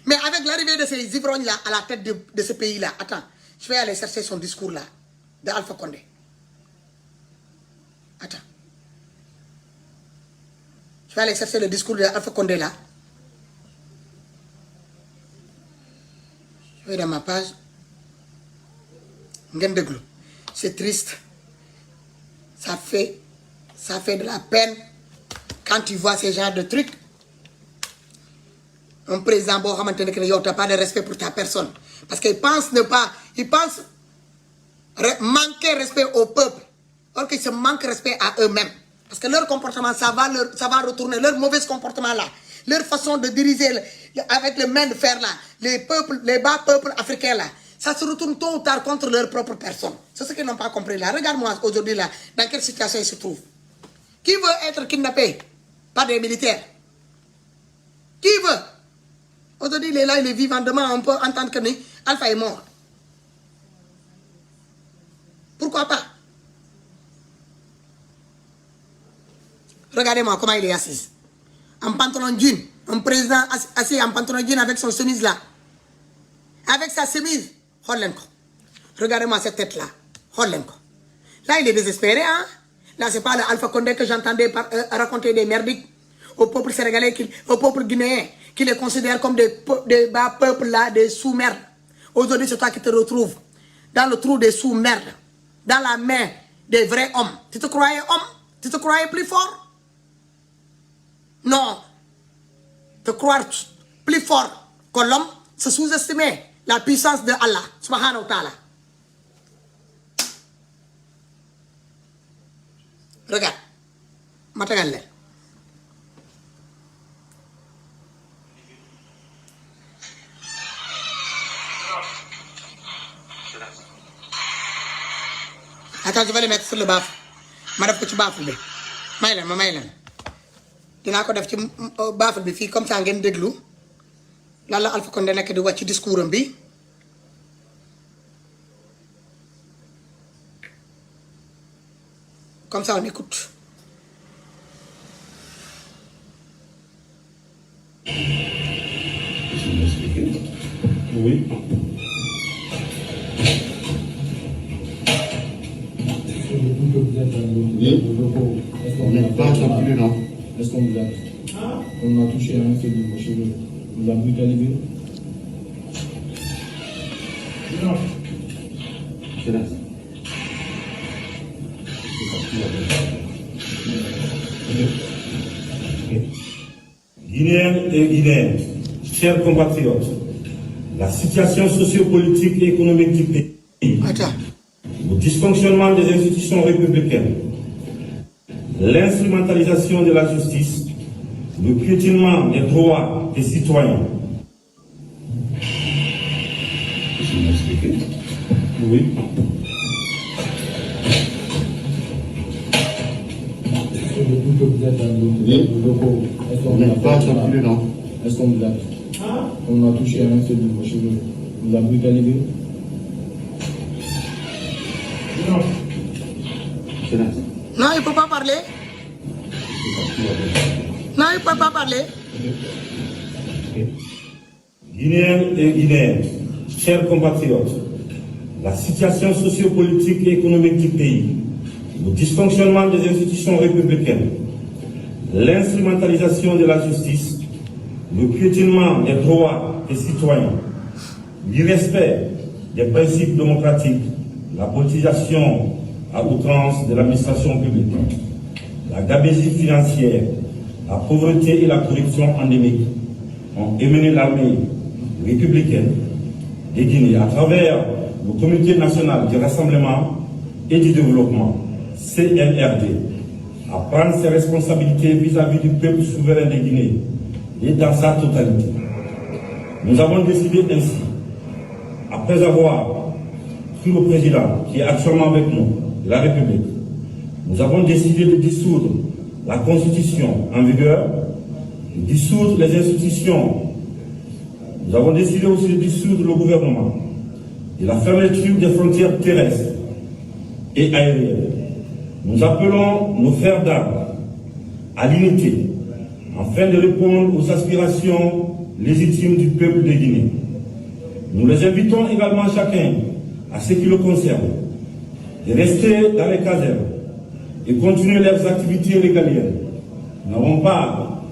mais avec l'arrivée de ces ivrognes là à la tête de ce pays là attends je vais aller chercher son discours là de Alpha Condé attends je vais aller chercher le discours de Alpha Condé là je vais dans ma page ngeen déglu c'est triste ça fait de la peine quand tu vois ces genres de trucs un président boo xamante ne que yow t'as pas de respect pour ta personne parce qu'il pense manquer respect au peuple or qu'ils se manquent respect à eux-mêmes parce que leur comportement ça va retourner leur mauvais comportement là leur façon de diriger avec le main de fer là les bas peuples africains là ça se retourne tôt ou tard contre leur propre personne c'est ce qu'ils n'ont pas compris là regarde-moi aujourd'hui là dans quelle situation ils se trouvent qui veut être kidnappé par des militaires qui veut aujourd'hui il est là il est vivant demain on peut entendre que ni Alpha est mort. Pourquoi pas? Regardez-moi comment il est assis. En pantalon jean. Un président assis en pantalon jean avec son chemise là. Avec sa chemise. Regardez-moi cette tête là. Là, il est désespéré, hein? Là, c'est pas l'Alpha Condé que j'entendais raconter des merdiques au peuple sénégalais, au peuple guinéen, qui les considère comme des bas peuples là, des sous-merdes. Aujourd'hui, c'est toi qui te retrouves dans le trou des sous-merdes, dans la main des vrais hommes. Tu te croyais homme? Tu te croyais plus fort? Non. Te croire plus fort que l'homme, c'est sous-estimer la puissance de Allah, subhanahu wa ta'ala. Regarde, Matagal. Attends, je vais le mettre sur le bafou. Je vais le bafou. Maïlan. Je vais le bafou comme ça, je vais le là, la Alpha Condé nekk di wax ci discours bi. Comme ça, on écoute. Oui. On n'est pas sorti, non? Est-ce qu'on vous a... On a touché un feu de vos cheveux. On vous a brutalisé? Non. C'est là. Guinéens et Guinéennes, chers compatriotes, la situation sociopolitique et économique du pays, le dysfonctionnement des institutions républicaines, l'instrumentalisation de la justice, le piétinement des droits des citoyens. Oui. On n'est pas sorti, non? Est-ce qu'on vous a... On a touché un feu de vos cheveux. On vous a brutalisé? Non. C'est là. Non, il ne peut pas parler. Non, il ne peut pas parler. Guinéens et Guinéennes, chers compatriotes, la situation sociopolitique et économique du pays, le dysfonctionnement des institutions républicaines, l'instrumentalisation de la justice, le piétinement des droits des citoyens, l'irrespect des principes démocratiques, la politisation à outrance de l'administration publique, la gabegie financière, la pauvreté et la corruption endémique ont émené l'armée républicaine de Guinée à travers le Comité national du rassemblement et du développement, CNRD, à prendre ses responsabilités vis-à-vis du peuple souverain de Guinée et dans sa totalité. Nous avons décidé ainsi, après avoir pris le président qui est actuellement avec nous, de la République, nous avons décidé de dissoudre la Constitution en vigueur, de dissoudre les institutions. Nous avons décidé aussi de dissoudre le gouvernement et la fermeture des frontières terrestres et aériennes. Nous appelons nos frères d'armes à l'unité afin de répondre aux aspirations légitimes du peuple de Guinée. Nous les invitons également chacun, à ce qui le concerne, de rester dans les casernes et continuer leurs activités régaliennes. Nous n'avons pas,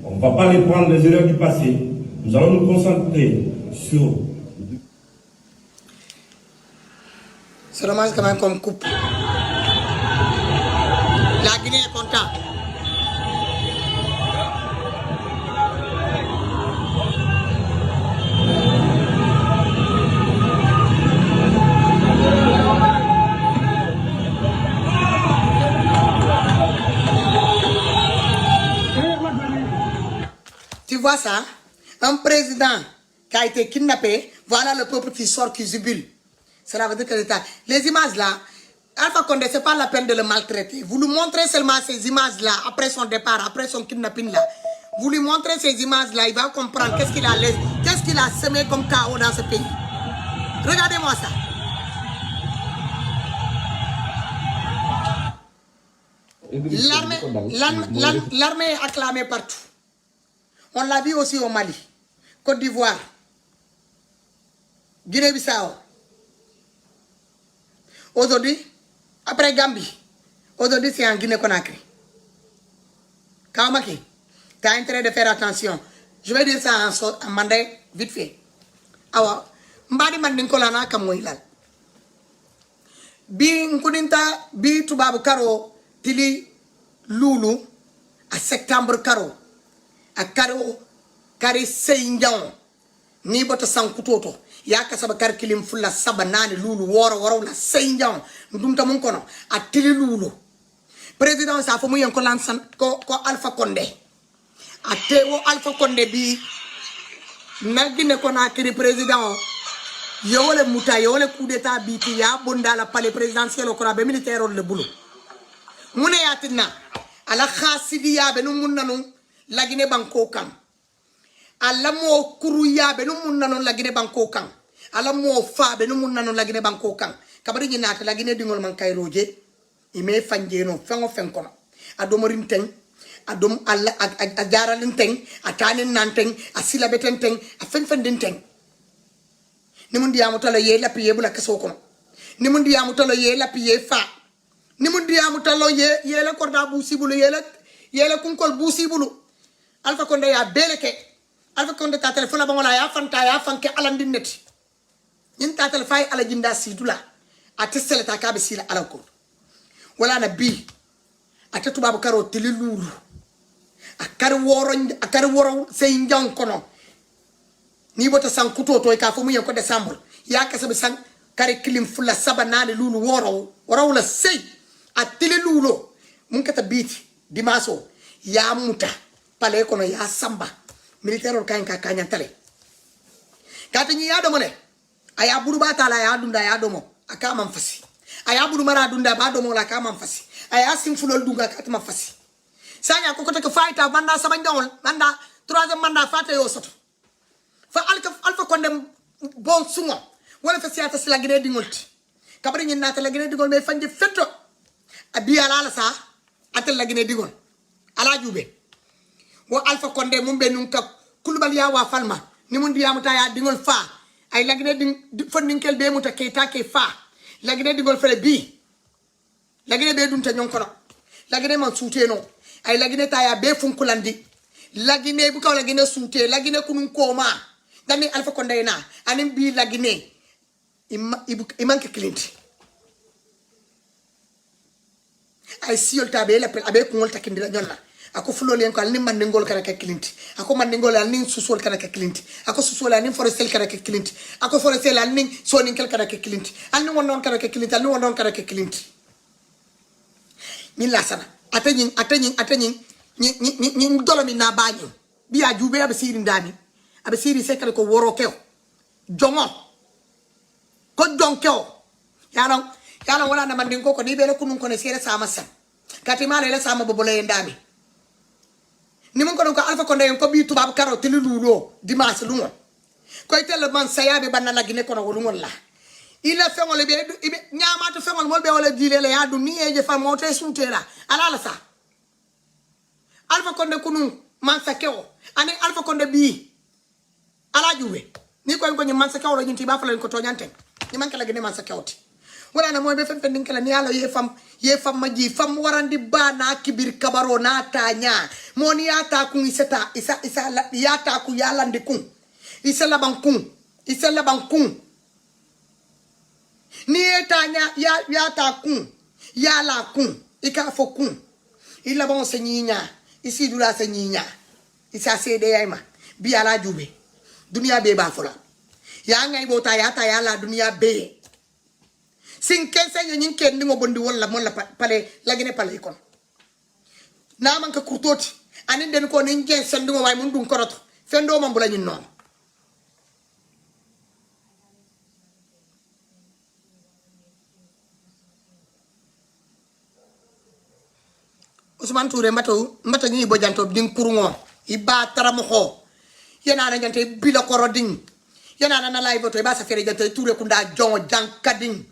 on ne va pas reprendre les erreurs du passé. Nous allons nous concentrer sur... C'est dommage quand même qu'on coupe. La Guinée est contente. Tu vois ça? Un président qui a été kidnappé, voilà le peuple qui sort, qui jubile. Cela veut dire que les images là, Alpha Condé, ce n'est pas la peine de le maltraiter. Vous lui montrez seulement ces images là, après son départ, après son kidnapping là. Vous lui montrez ces images là, il va comprendre qu'est-ce qu'il a semé comme chaos dans ce pays. Regardez-moi ça. L'armée est acclamée partout. On l'a vu aussi au Mali, Côte d'Ivoire, Guinée-Bissau. Aujourd'hui, après Gambie, aujourd'hui c'est en Guinée-Conakry. Kamaki, tu as intérêt de faire attention. Je vais dire ça en mandé vite fait. Awa, mbadi mandin kolana kamoilal. Bi nkuninta bi tubabu karo tili lulu a septembre karo. A karo kari seinjan ni bota sankutoto ya kasaba kar kilim fulla saba nani lulu woro la seinjan ndumta mun kono a tili lulu président sa fo mu yen ko lansan ko Alpha Condé a tewo Alpha Condé bi nagine ko na kiri président yowole muta yowole coup d'état biti ya bonda la palais présidentiel ko rabe militaire le boulot mune yatina ala khasidi ya be no munnanu lagine banko kan alla mo kuru ya be no munnanu lagine banko kan alla mo fa be no munnanu lagine banko kan kabari ni nata lagine dingol man kay roje ime fanje no fengo fenkono adomorin teng adom alla a jaralin teng a tanin nanteng a silabeten teng a fenfen teng ni mun diamu tolo ye lapiye bula kaso kono ni mun diamu tolo ye lapiye fa ni mun diamu tolo ye la korda busi bulu ye la kunkol busi bulu Alpha Condé ya beleke Alpha Condé ta telephone bangola ya fanta ya fanke alandi neti yin ta telefay ala jinda sidula atesele ta kabe sila ala ko wala na bi atatu babu karo tililulu akar woro sey njang kono ni bota san kuto to ka fo mu yen ko décembre ya kasabe san kare kilim fulla saba nani lulu woro la sey atililulo mun kata biti dimaso ya muta pale kono ya samba militaire kan ka kanyantale kata ni ya do mone aya buru bata la ya dunda ya domo akama mfasi aya buru mara dunda ba domo la kama mfasi aya simfulol dunga katma fasi sanya ko ko fayta manda sama ndawol manda troisième mandat fata yo soto fa Alpha Condé bon sungo wala fa siata sila gine dingolti kabari ni nata la gine dingol me fanje fetto abi ala sa atel la gine dingol ala jube wo Alpha Condé mum be nun ka kulubal ya wa falma ni mun diya muta ya dingol fa ay la gine ding fondinkel be muta keta ke fa la gine dingol fele bi la gine be dum ta nyon kono la gine man souteno ay la gine ta ya be funkulandi la gine bu kaw la gine souté la gine kunun koma dami Alpha Condé na anim bi la gine imanke client ay siol tabe la pel abe ko ngol takindira nyonna ako fulo len ko al nim man ngol kana ka client ako man ngol al nin susol kana ka client ako susol al nin forestel kana ka client ako forestel al nin sonin kel kana ka client al nin wonon kana ka client al nin wonon kana ka client min la sana atanyin ni dolomi na bañi biya jube abe siri ndani abe siri sekale ko woro kew jongo ko jonkeo yana wala na mandin ko ni bele kunun ko ne sere sama sa kati mala le sama bobole ndami ni mon ko Alpha Condé ko bi tubab karo telilulo dimanche lungo ko tel man sayabe banana gine ko no lungo la ila fengol be nyama to fengol molbe wala dilele ya du ni eje fa mote suutera ala la sa Alpha Condé kunun man sa kewo ani Alpha Condé bi ala juwe ni ko ni man sa kewo la nyinti ba fa len ko to nyante ni man kala gine man sa kewti wala na moy be fen fen kala ni ala ye fam maji fam warandi bana kibir kabaro na tanya moni ata ku isa la yata ku yalande kun isa la bankun ni etanya ya ta kun ya la kun ika fo kun ila bon senyinya isi dula senyinya isa sede yama bi ala jube dunia be ba fola ya ngai bota ya ta ya la dunia be sin kense nyin ken ni ngobondi wala mon la pale lagine pale kon na man ka kurtoti anin den ko nin ken sendu way mun dum koroto fendo mam bula nyin non Ousmane Touré mata ñi bo janto ding pour ngo iba taramo xo yana na ñante bila ko roding yana na live to ba sa fere jante touré kunda jongo jankading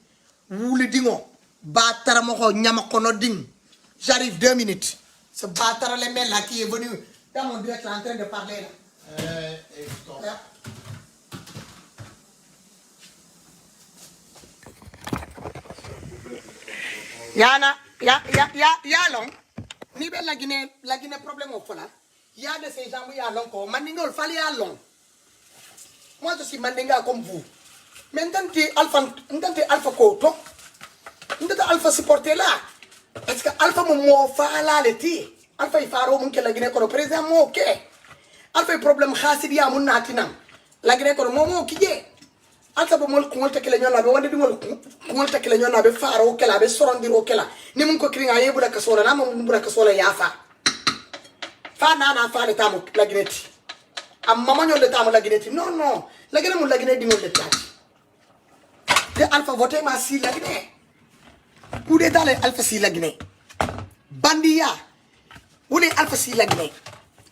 wuli dingo batara mo ko nyama kono ding j'arrive 2 minutes ce batara le mec là qui est venu dans mon direct en train de parler là yana ya long ni be la Guinée problème au fola il y a de ces gens où il y a long ko mandinga il fallait à long moi je suis mandinga comme vous mais ndante alpha ko to ndate alpha supporter là parce que alpha mo fa la le ti alpha ifaro mun ke la Guinée ko président mo ok alpha problème khasidi ya mun natinam la Guinée ko mo kije alpha bo mol ko take la nyona be wande dingol ko take la nyona be faro ke la be sorondiro ke la ni mun ko kringa yebu la kasola na mun bura kasola ya fa na fa le tamu la Guinée amma ma ñol le tamu la Guinée non la Guinée mun la Guinée dingol le tati de alpha voté ma si la Guinée coup d'état le alpha si la Guinée bandiya woni alpha si la Guinée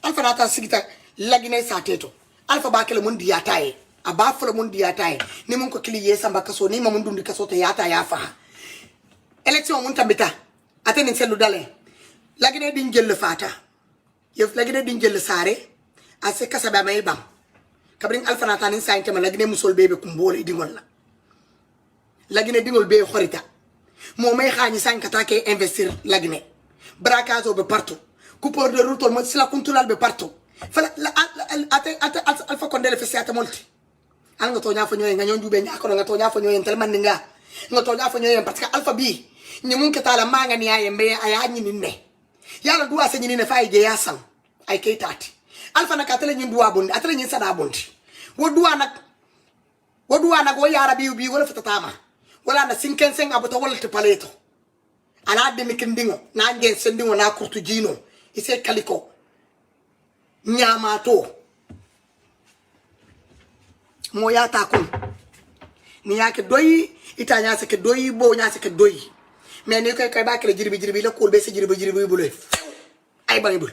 alpha nata sigita la Guinée sa teto alpha ba kele mun diya taye aba fala mun diya taye ni mun ko kili yesamba kaso ni mamun dundi kaso to yata ya fa élection mun tambita atene selu dale la Guinée din jël fata yef la Guinée din jël sare ase kasa ba may bam kabrin alpha nata ni sa intama la Guinée musol bebe kumbole dingol la Guinée dingol be xorita mo may xani sankata ke investir la Guinée braquage be partout coupeur de route mo sila contrôle be partout fala ate alpha kondele fesiata molti al nga to nya fa ñoy nga ñon jube ñako nga to nya fa ñoy tel man nga to nya fa ñoy parce que alpha bi ñi mun ke tala manga ni ay mbe ay ñi ni ne yalla duwa se ñi ne fay je yasan ay kay tati alpha na ka tele ñi duwa bondi atele ñi sada bondi wo duwa nak wo yara bi wala fatatama wala na 55 abuta wala te paleto ala de mikindingo na ngen sendingo na kurtu jino ise kaliko nyama to mo ya ta kun ni yake doyi itanya se ke doyi bo nya se ke doyi mais ni kay ba kele jirbi la kul be se jirbi bu le ay bari bu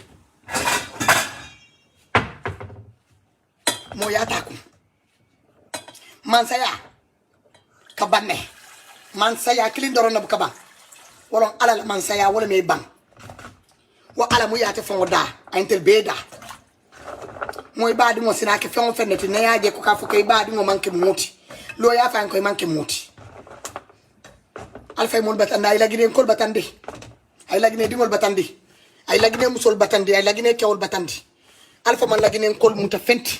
mo ya ta kun man saya kabane man saya kilin doro na buka ban wala ala man saya wala me ban wa ala mu yate fon da entel beda moy baadi mo sina ke fon feneti na yaje ko ka fukay baadi mo manke muti lo ya fa ko manke muti alfay mon batanda ay lagine kol batandi ay lagine dingol batandi ay lagine musol batandi ay lagine kewol batandi alfa man lagine kol muta fenti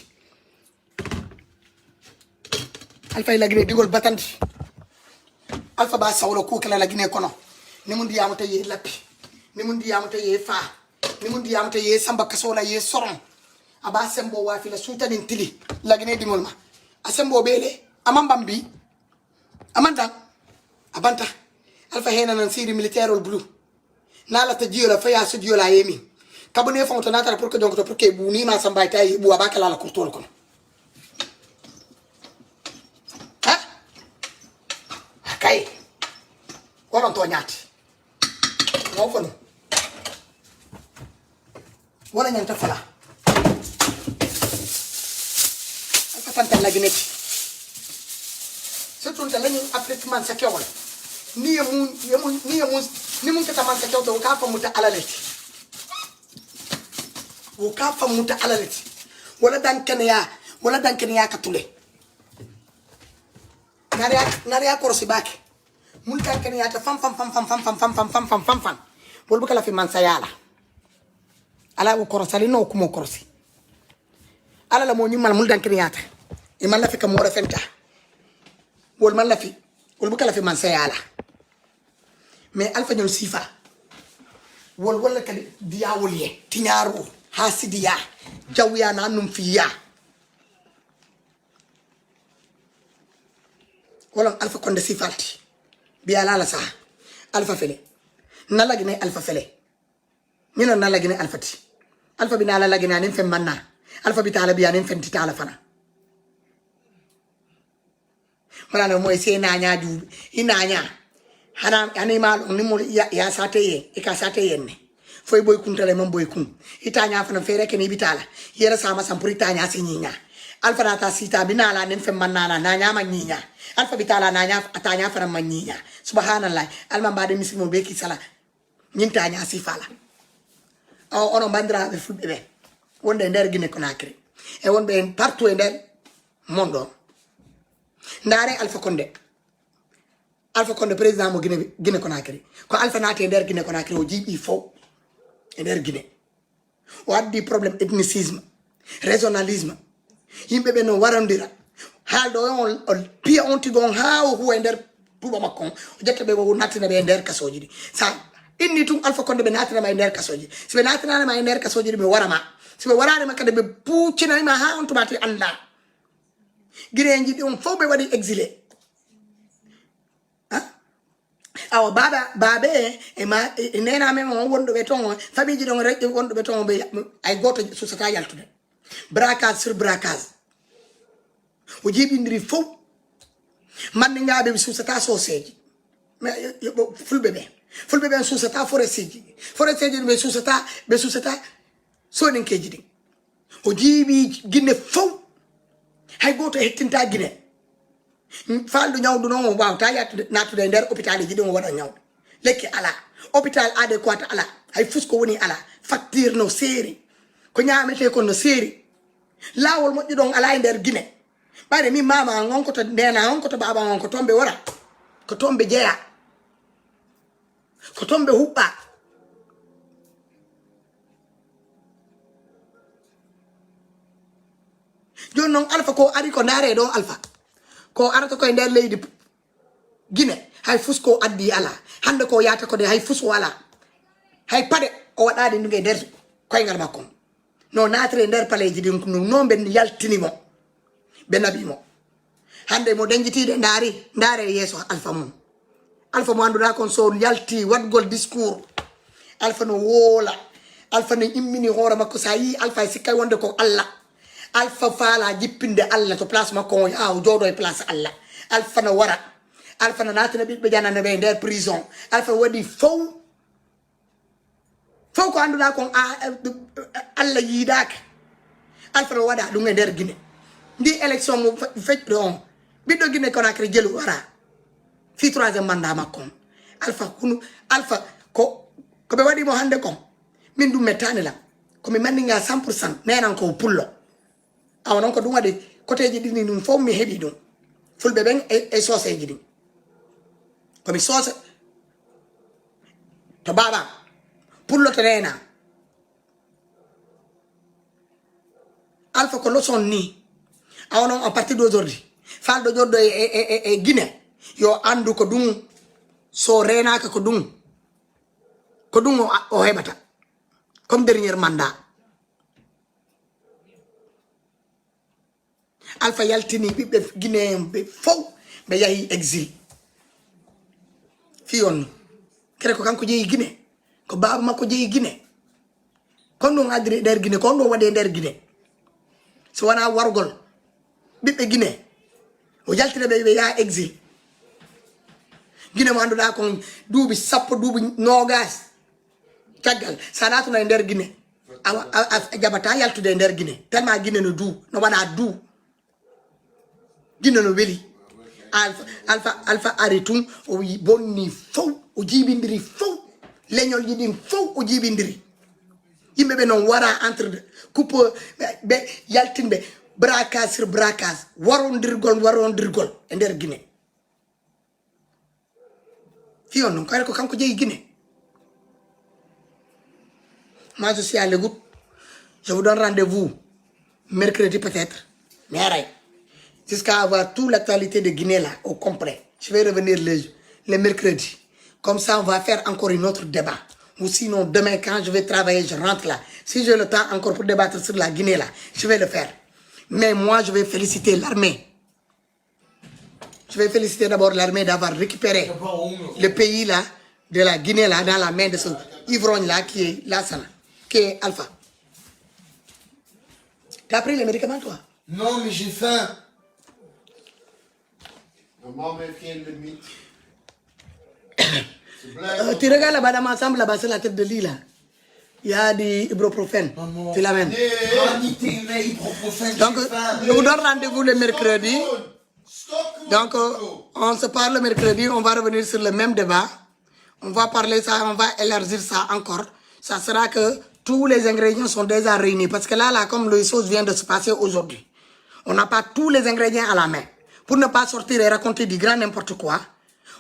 alfay lagine dingol batandi alpha ba sawlo ko kala la Guinée kono ni mun diyamata ye lappi ni mun diyamata ye fa ni mun diyamata ye samba kasola ye soron aba sembo wa fi la sultanin tili la Guinée dingol ma asembo bele amambambi amanda abanta alpha hena nan siri militaire ol blue nala ta jiola fa ya su jiola yemi kabone fonto nata pour que donc pour que bu ni ma samba tay bu abaka la kurtol kono kay wonon to ñaati mo fono wala ñanta fala aka fanta la Guinée surtout ta lañu Afrique man sa kewol ni mun kata man sa kewto ka fa muta alaleti wo ka fa muta alaleti wala dan kenya ka tule naria korsi bake mulkan kan yata fam bol bukala fi man sayala ala ko korsali no ko mo korsi ala la mo nyumal muldan kan yata e man la fi kam wora fenta bol man la fi bol bukala fi man sayala mais alfa ñol sifa wala kan diawul ye tinyaru hasidiya jawya na num fiya wala alpha konde sifalti bi ala la sa alpha fele nala gine alpha fele mina nala gine alpha ti alpha bi nala la gine anen fem manna alpha bi taala bi anen fem ti taala fana wala no moy se nanya du inanya hana animal ni mo ya sate ye e ka sate yenne foy boy kuntale mam boy kun itanya fana fere ke ni bitala yera sama sampuri tanya sinyinya Alpha nata sita binala nem fem manana na nyama nyinya alpha bitala na nya atanya fara manyinya subhanallah alma bade misimo be ki sala nyinta nya sifala o ono bandira be fulbe be wonde nder Guinée Conakry e wonbe partout e nder mondo ndare Alpha Condé président mo Guinée Conakry ko Alpha nati nder Guinée Conakry o jibi fo e nder Guinée o addi problème ethnicisme régionalisme yimbe be no warandira haldo on piya on tigon ha o huwa nder tuba makko jette be wo natina be nder kasoji di sa inni tum Alpha Condé be natina ma nder kasoji sibe natina ma nder kasoji be warama sibe warare makade be puccina ma ha on tumati anda gireji di on fo be wadi exilé awa babe e ma nena men on wondo be ton famiji don rek wondo be ton be ay goto susata yaltude braquage sur braquage o jibindiri fo man ngaabe be susata soseji mais fulbe be susata foresteji be susata soninkeji di o jibi Guinée fo hay goto hettinta Guinée faldu nyawdu non waaw ta yattude natude nder hôpital ji dum wada nyawdu lekki ala hôpital adéquat ala hay fusko woni ala facture no série ko nyaamete ko no série lawol moddi don ala nder Guinée bare mi mama ngon ko to nena on ko to baba on ko tombe wora ko tombe jeya ko tombe hubba jonnon Alpha ko ari ko ndare don Alpha ko arata ko nder leydi Guinée hay fusko addi ala hande ko yata ko de hay fusko ala hay pade o wadade nduge nder koyngal makko no natre nder paleji din non ben yaltini mo be nabi mo hande mo danjitide ndare yeso Alpha mo anduda kon so yalti wadgol discours Alpha no wola Alpha no immini hore makko sa yi Alpha sikkay wonde ko Allah Alpha fala jippinde Allah to place makko o jodo e place Allah Alpha no wara Alpha no natina bibbe janana be nder prison Alpha wadi fo ko anduda kon Allah yidaka Alpha no wada dum e nder Guinée ndi élection mo fecdo on biddo Guinée Conakry jelu wara fi 3e mandat makko Alpha ko be wadi mo hande kon min dum metani la ko mi mandinga 100% nenan ko pullo aw non ko dum wadi côtéji dini dum fo mi hebi dum fulbe ben e soseji dum ko mi sose to baba pullo tenena Alpha ko lo son ni aw non à partir d'aujourd'hui faldo joddo e Guinée yo andu ko dum so renaka ko dum o hebata comme dernier mandat Alpha yaltini bibbe Guinée be fo be yahi exil fi on kere ko kanko jeyi Guinée ko baba makko jeyi Guinée kon non adri der Guinée kon do wade der Guinée so wana wargol bibbe Guinée o yaltine be ya exil Guinée mo anduda kon duubi sappo duubi nogas tagal salatu na der Guinée a jabata yaltude der Guinée tellement Guinée no no wana Guinée no weli Alpha aritum o bonni fo o jibindiri fo leñol yidin fo o jibindiri yimbe be non wara entre coupe be yaltinbe braquage sur braquage warondirgol e nder Guinée fion non ko kanko jeyi Guinée moi je suis à l'écoute je vous donne rendez-vous mercredi peut-être mais jusqu'à avoir toute l'actualité de Guinée là au complet. Je vais revenir le mercredi. Comme ça, on va faire encore un autre débat. Ou sinon, demain, quand je vais travailler, je rentre là. Si j'ai le temps encore pour débattre sur la Guinée là, je vais le faire. Mais moi, je vais féliciter l'armée. Je vais féliciter d'abord l'armée d'avoir récupéré le pays là, de la Guinée là, dans la main de ce ivrogne là, qui est Lassana, qui est Alpha. T'as pris les médicaments, toi? Non, mais j'ai faim. Maman m'a fait le mythe. Tu regardes là-bas dans ma chambre, là-bas, c'est la tête de lit là. Il y a du ibuprofène. Tu l'amènes. Donc, je vous donne rendez-vous le mercredi. Donc, on se parle le mercredi. On va revenir sur le même débat. On va parler ça, on va élargir ça encore. Ça sera que tous les ingrédients sont déjà réunis. Parce que là, comme les choses viennent de se passer aujourd'hui, on n'a pas tous les ingrédients à la main. Pour ne pas sortir et raconter du grand n'importe quoi,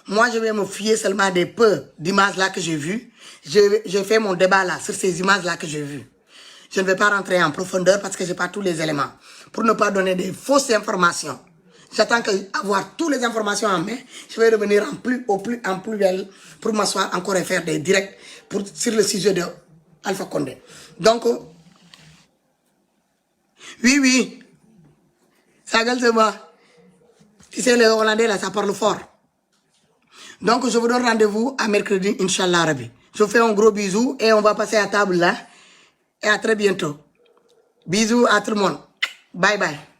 moi, je vais me fier seulement des peu d'images là que j'ai vues. Je fais mon débat là sur ces images là que j'ai vues. Je ne vais pas rentrer en profondeur parce que je n'ai pas tous les éléments. Pour ne pas donner des fausses informations. J'attends avoir toutes les informations en main. Je vais revenir en plus belle pour m'asseoir encore et faire des directs sur le sujet de Alpha Condé. Donc, oui, ça gueule c'est moi. Tu sais, les Hollandais là, ça parle fort. Donc, je vous donne rendez-vous à mercredi, Inch'Allah Rabbi. Je vous fais un gros bisou et on va passer à table là. Et à très bientôt. Bisous à tout le monde. Bye bye.